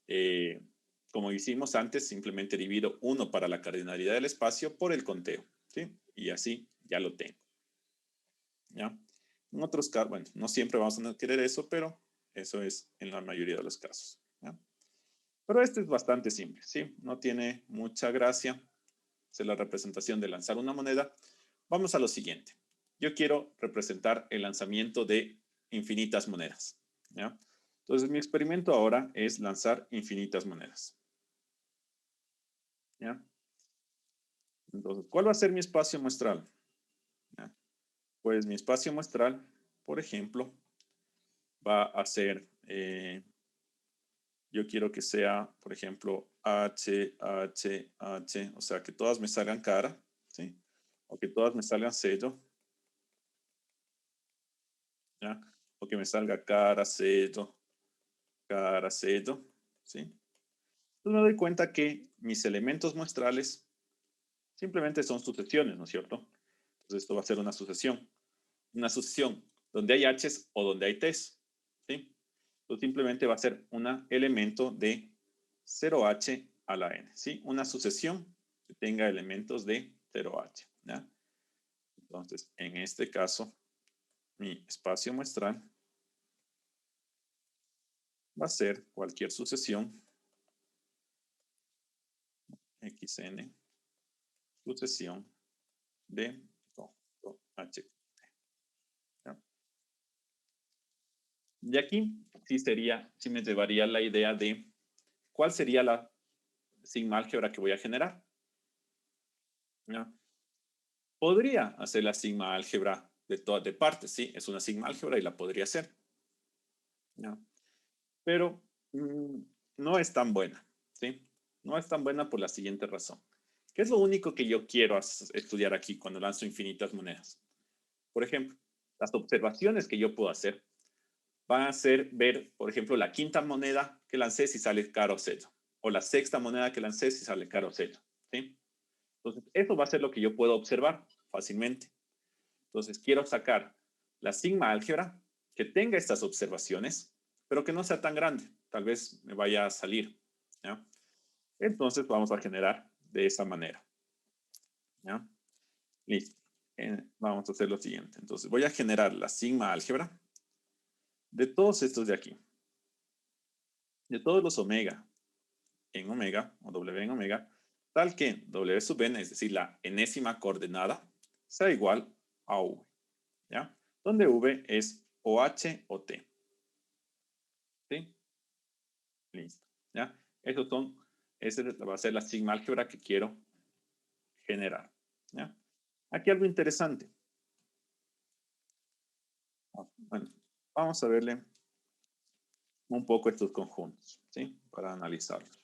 eh, como hicimos antes, simplemente divido 1 para la cardinalidad del espacio por el conteo, ¿sí? Y así ya lo tengo, ¿ya? En otros casos, bueno, no siempre vamos a querer eso, pero eso es en la mayoría de los casos, ¿ya? Pero este es bastante simple, ¿sí? No tiene mucha gracia. Es la representación de lanzar una moneda. Vamos a lo siguiente. Yo quiero representar el lanzamiento de infinitas monedas, ¿ya? Entonces, mi experimento ahora es lanzar infinitas monedas, ¿ya? Entonces, ¿cuál va a ser mi espacio muestral? ¿Ya? Pues mi espacio muestral, por ejemplo, va a ser, yo quiero que sea, por ejemplo, H, H, H, o sea, que todas me salgan cara, ¿sí? O que todas me salgan sello, ¿ya? O que me salga cara, sello, ¿sí? Entonces me doy cuenta que mis elementos muestrales simplemente son sucesiones, ¿no es cierto? Entonces esto va a ser una sucesión donde hay H's o donde hay T's, ¿sí? Entonces simplemente va a ser un elemento de 0H a la N, ¿sí? Una sucesión que tenga elementos de 0H, ¿ya? Entonces, en este caso, mi espacio muestral va a ser cualquier sucesión xn, sucesión de H. ¿Ya? Y aquí sí me llevaría la idea de cuál sería la sigma álgebra que voy a generar. ¿Ya? Podría hacer la sigma álgebra de partes, ¿sí? Es una sigma álgebra y la podría hacer. ¿Ya? Pero no es tan buena, ¿sí? No es tan buena por la siguiente razón. ¿Qué es lo único que yo quiero estudiar aquí cuando lanzo infinitas monedas? Por ejemplo, las observaciones que yo puedo hacer van a ser ver, por ejemplo, la quinta moneda que lancé si sale caro o sello, o la sexta moneda que lancé si sale caro o sello, ¿sí? Entonces, eso va a ser lo que yo puedo observar fácilmente. Entonces, quiero sacar la sigma álgebra que tenga estas observaciones, pero que no sea tan grande. Tal vez me vaya a salir, ¿ya? Entonces, vamos a generar de esa manera, ¿ya? Listo. Vamos a hacer lo siguiente. Entonces, voy a generar la sigma álgebra de todos estos de aquí, de todos los omega en omega, o w en omega, tal que w sub n, es decir, la enésima coordenada, sea igual a v, ¿ya? Donde v es o h o t, ¿sí? Listo, ¿ya? Esa va a ser la sigma álgebra que quiero generar, ¿ya? Aquí algo interesante. Bueno, vamos a verle un poco estos conjuntos, ¿sí? Para analizarlos.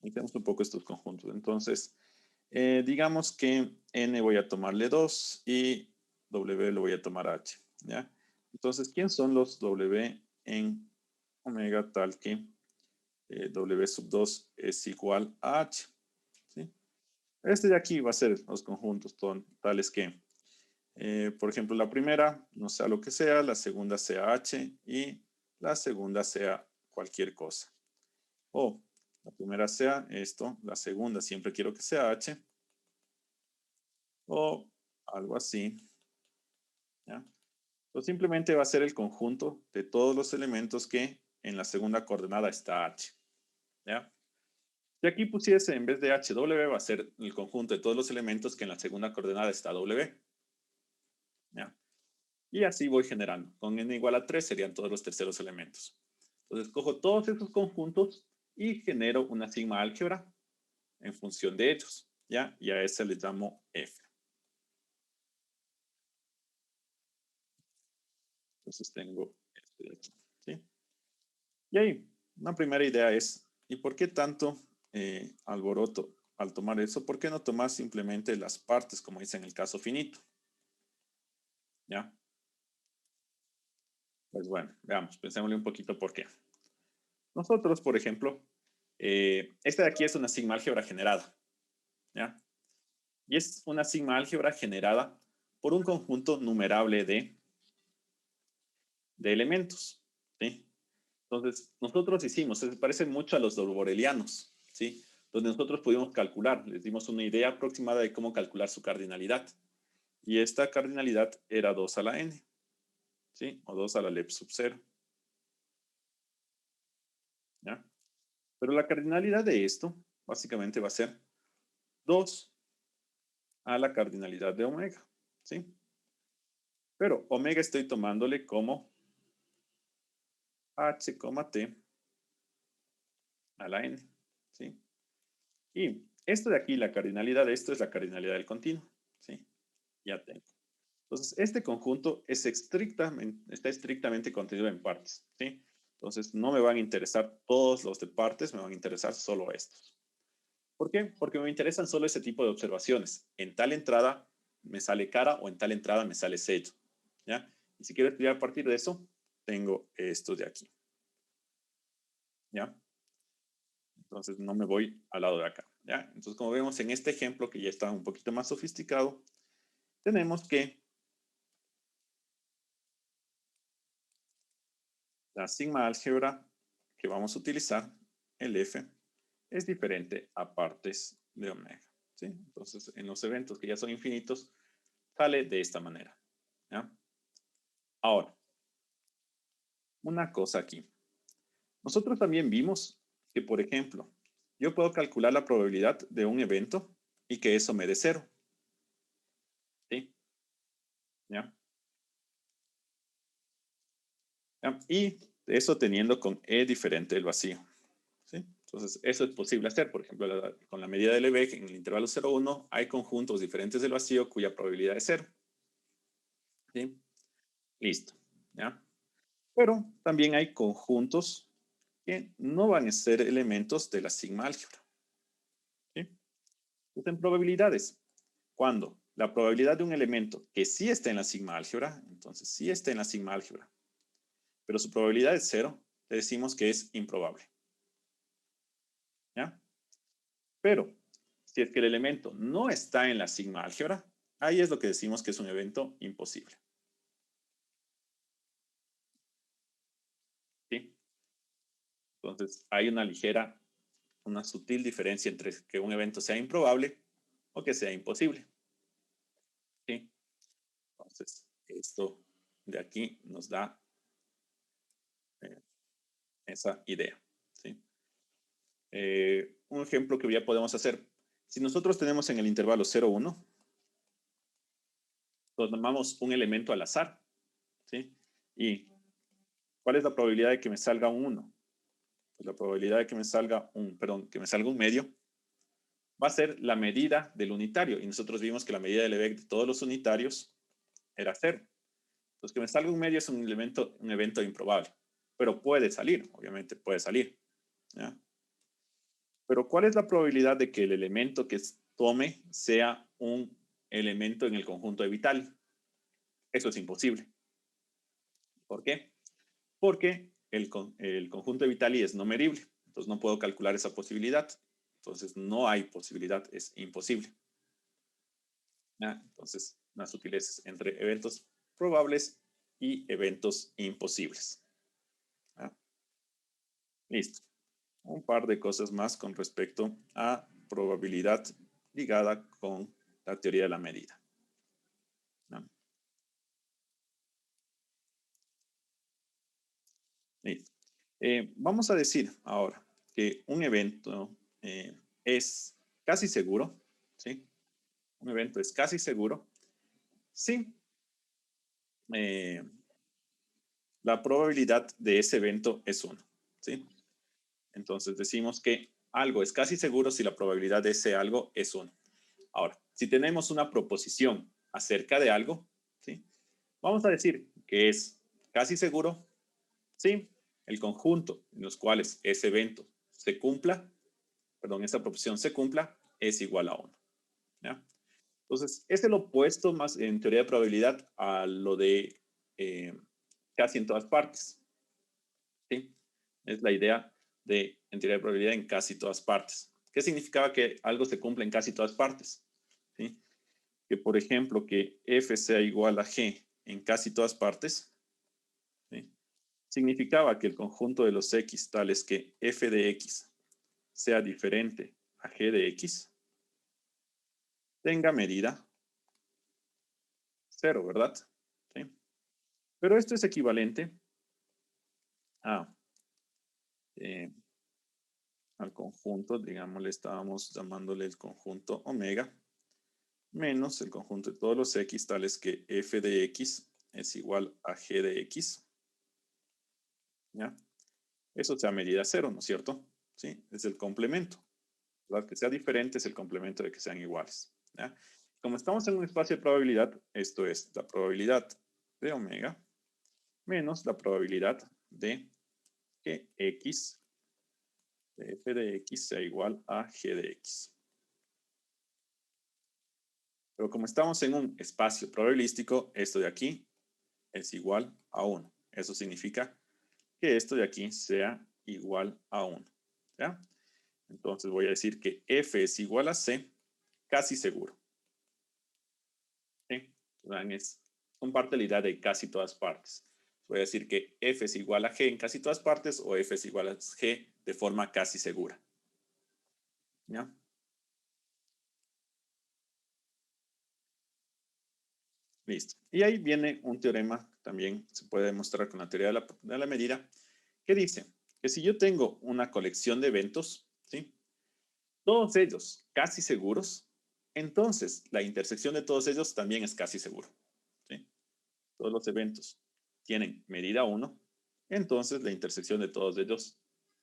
Tenemos un poco estos conjuntos. Entonces, digamos que n voy a tomarle 2 y w lo voy a tomar h, ¿ya? Entonces, ¿quién son los w en omega tal que w sub 2 es igual a h? ¿Sí? Este de aquí va a ser los conjuntos tales que, por ejemplo, la primera no sea lo que sea, la segunda sea h y la segunda sea cualquier cosa. O la primera sea esto, la segunda siempre quiero que sea h, o algo así, ¿ya? Entonces simplemente va a ser el conjunto de todos los elementos que en la segunda coordenada está h, ¿ya? Si aquí pusiese en vez de h, w, va a ser el conjunto de todos los elementos que en la segunda coordenada está w, ¿ya? Y así voy generando. Con n igual a 3 serían todos los terceros elementos. Entonces cojo todos esos conjuntos y genero una sigma álgebra en función de ellos, ¿ya? Y a ese le llamo f. Entonces tengo este de aquí, ¿sí? Y ahí, una primera idea es, ¿y por qué tanto alboroto al tomar eso, ¿por qué no tomar simplemente las partes, como dice en el caso finito? ¿Ya? Pues bueno, veamos, pensémosle un poquito por qué. Nosotros, por ejemplo, esta de aquí es una sigma álgebra generada, ¿ya? Y es una sigma álgebra generada por un conjunto numerable de elementos, ¿sí? Entonces, nosotros hicimos, se parece mucho a los borelianos, ¿sí? Donde nosotros pudimos calcular, les dimos una idea aproximada de cómo calcular su cardinalidad. Y esta cardinalidad era 2 a la n, ¿sí? O 2 a la lep sub 0, ¿ya? Pero la cardinalidad de esto, básicamente va a ser 2 a la cardinalidad de omega, ¿sí? Pero omega estoy tomándole como h, t a la n, ¿sí? Y esto de aquí, la cardinalidad de esto es la cardinalidad del continuo, ¿sí? Ya tengo. Entonces, este conjunto es está estrictamente contenido en partes, ¿sí? Entonces, no me van a interesar todos los de partes, me van a interesar solo estos. ¿Por qué? Porque me interesan solo ese tipo de observaciones. En tal entrada me sale cara o en tal entrada me sale sello, ¿ya? Y si quiero estudiar a partir de eso, tengo esto de aquí, ¿ya? Entonces, no me voy al lado de acá, ¿ya? Entonces, como vemos en este ejemplo, que ya está un poquito más sofisticado, tenemos que la sigma álgebra que vamos a utilizar, el F, es diferente a partes de omega, ¿sí? Entonces, en los eventos que ya son infinitos, sale de esta manera, ¿ya? Ahora, una cosa aquí. Nosotros también vimos que, por ejemplo, yo puedo calcular la probabilidad de un evento y que eso me dé 0, ¿sí? ¿Ya? ¿Ya? Y eso teniendo con E diferente el vacío, ¿sí? Entonces, eso es posible hacer. Por ejemplo, con la medida del Lebesgue en el intervalo 0,1 hay conjuntos diferentes del vacío cuya probabilidad es 0, ¿sí? Listo, ¿ya? Pero también hay conjuntos que no van a ser elementos de la sigma álgebra, ¿sí? Pues en probabilidades, cuando la probabilidad de un elemento que sí está en la sigma álgebra, entonces sí está en la sigma álgebra, pero su probabilidad es 0, le decimos que es improbable, ¿ya? Pero si es que el elemento no está en la sigma álgebra, ahí es lo que decimos que es un evento imposible, ¿sí? Entonces hay una sutil diferencia entre que un evento sea improbable o que sea imposible, ¿sí? Entonces, esto de aquí nos da eh, esa idea, ¿sí? Un ejemplo que ya podemos hacer. Si nosotros tenemos en el intervalo 0, 1, tomamos un elemento al azar, ¿sí? ¿Y cuál es la probabilidad de que me salga un 1? Pues la probabilidad de que me salga que me salga un medio va a ser la medida del unitario. Y nosotros vimos que la medida del Lebesgue de todos los unitarios era 0. Entonces, que me salga un medio es un evento improbable. Pero puede salir, obviamente puede salir, ¿ya? Pero ¿cuál es la probabilidad de que el elemento que tome sea un elemento en el conjunto de Vitali? Eso es imposible. ¿Por qué? Porque el conjunto de Vitali es no medible. Entonces no puedo calcular esa posibilidad. Entonces no hay posibilidad, es imposible, ¿ya? Entonces, las sutilezas entre eventos probables y eventos imposibles, ¿ya? Listo. Un par de cosas más con respecto a probabilidad ligada con la teoría de la medida, ¿no? Listo. Vamos a decir ahora que un evento es casi seguro, ¿sí? Un evento es casi seguro si eh, la probabilidad de ese evento es 1, ¿sí? Entonces decimos que algo es casi seguro si la probabilidad de ese algo es 1. Ahora, si tenemos una proposición acerca de algo, ¿sí? Vamos a decir que es casi seguro si el conjunto en los cuales ese evento se cumpla, perdón, esa proposición se cumpla, es igual a 1. ¿Ya? Entonces, es el opuesto más en teoría de probabilidad a lo de casi en todas partes. ¿Sí? Es la idea de en teoría de probabilidad en casi todas partes. ¿Qué significaba que algo se cumple en casi todas partes? ¿Sí? Que, por ejemplo, que f sea igual a g en casi todas partes, ¿sí? Significaba que el conjunto de los x tales que f de x sea diferente a g de x tenga medida 0, ¿verdad? ¿Sí? Pero esto es equivalente a, eh, al conjunto, digamos, le estábamos llamándole el conjunto omega, menos el conjunto de todos los x, tales que f de x es igual a g de x. ¿Ya? Eso sea medida 0, ¿no es cierto? ¿Sí? Es el complemento. ¿Verdad? Que sea diferente es el complemento de que sean iguales. ¿Ya? Como estamos en un espacio de probabilidad, esto es la probabilidad de omega menos la probabilidad de que x de f de x sea igual a g de x. Pero como estamos en un espacio probabilístico, esto de aquí es igual a 1. Eso significa que esto de aquí sea igual a 1. ¿Ya? Entonces voy a decir que f es igual a c, casi seguro. ¿Sí? Comparte la idea de casi todas partes. Voy a decir que f es igual a g en casi todas partes o f es igual a g de forma casi segura. ¿Ya? Listo. Y ahí viene un teorema, también se puede demostrar con la teoría de la medida, que dice que si yo tengo una colección de eventos, ¿sí? Todos ellos casi seguros, entonces la intersección de todos ellos también es casi seguro. ¿Sí? Todos los eventos tienen medida 1, entonces la intersección de todos ellos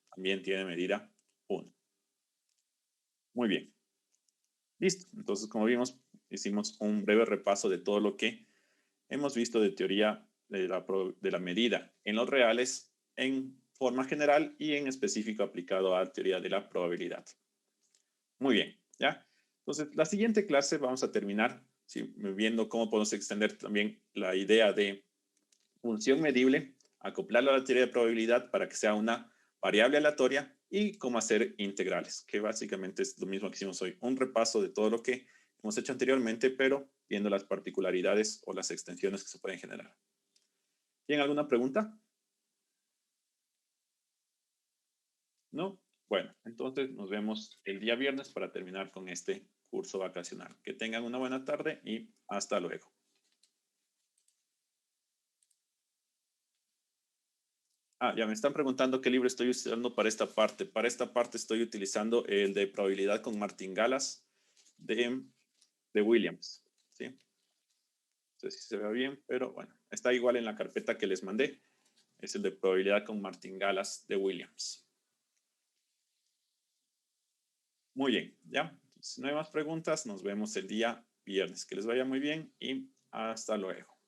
también tiene medida 1. Muy bien. Listo. Entonces, como vimos, hicimos un breve repaso de todo lo que hemos visto de teoría de la medida en los reales en forma general y en específico aplicado a la teoría de la probabilidad. Muy bien, ¿ya? Entonces, la siguiente clase vamos a terminar viendo cómo podemos extender también la idea de función medible, acoplarla a la teoría de probabilidad para que sea una variable aleatoria y cómo hacer integrales, que básicamente es lo mismo que hicimos hoy, un repaso de todo lo que hemos hecho anteriormente, pero viendo las particularidades o las extensiones que se pueden generar. ¿Tienen alguna pregunta? ¿No? Bueno, entonces nos vemos el día viernes para terminar con este curso vacacional. Que tengan una buena tarde y hasta luego. Ah, ya me están preguntando qué libro estoy usando para esta parte. Para esta parte estoy utilizando el de probabilidad con martingalas de Williams. ¿Sí? No sé si se ve bien, pero bueno, está igual en la carpeta que les mandé. Es el de probabilidad con martingalas de Williams. Muy bien, ¿ya? Si no hay más preguntas, nos vemos el día viernes. Que les vaya muy bien y hasta luego.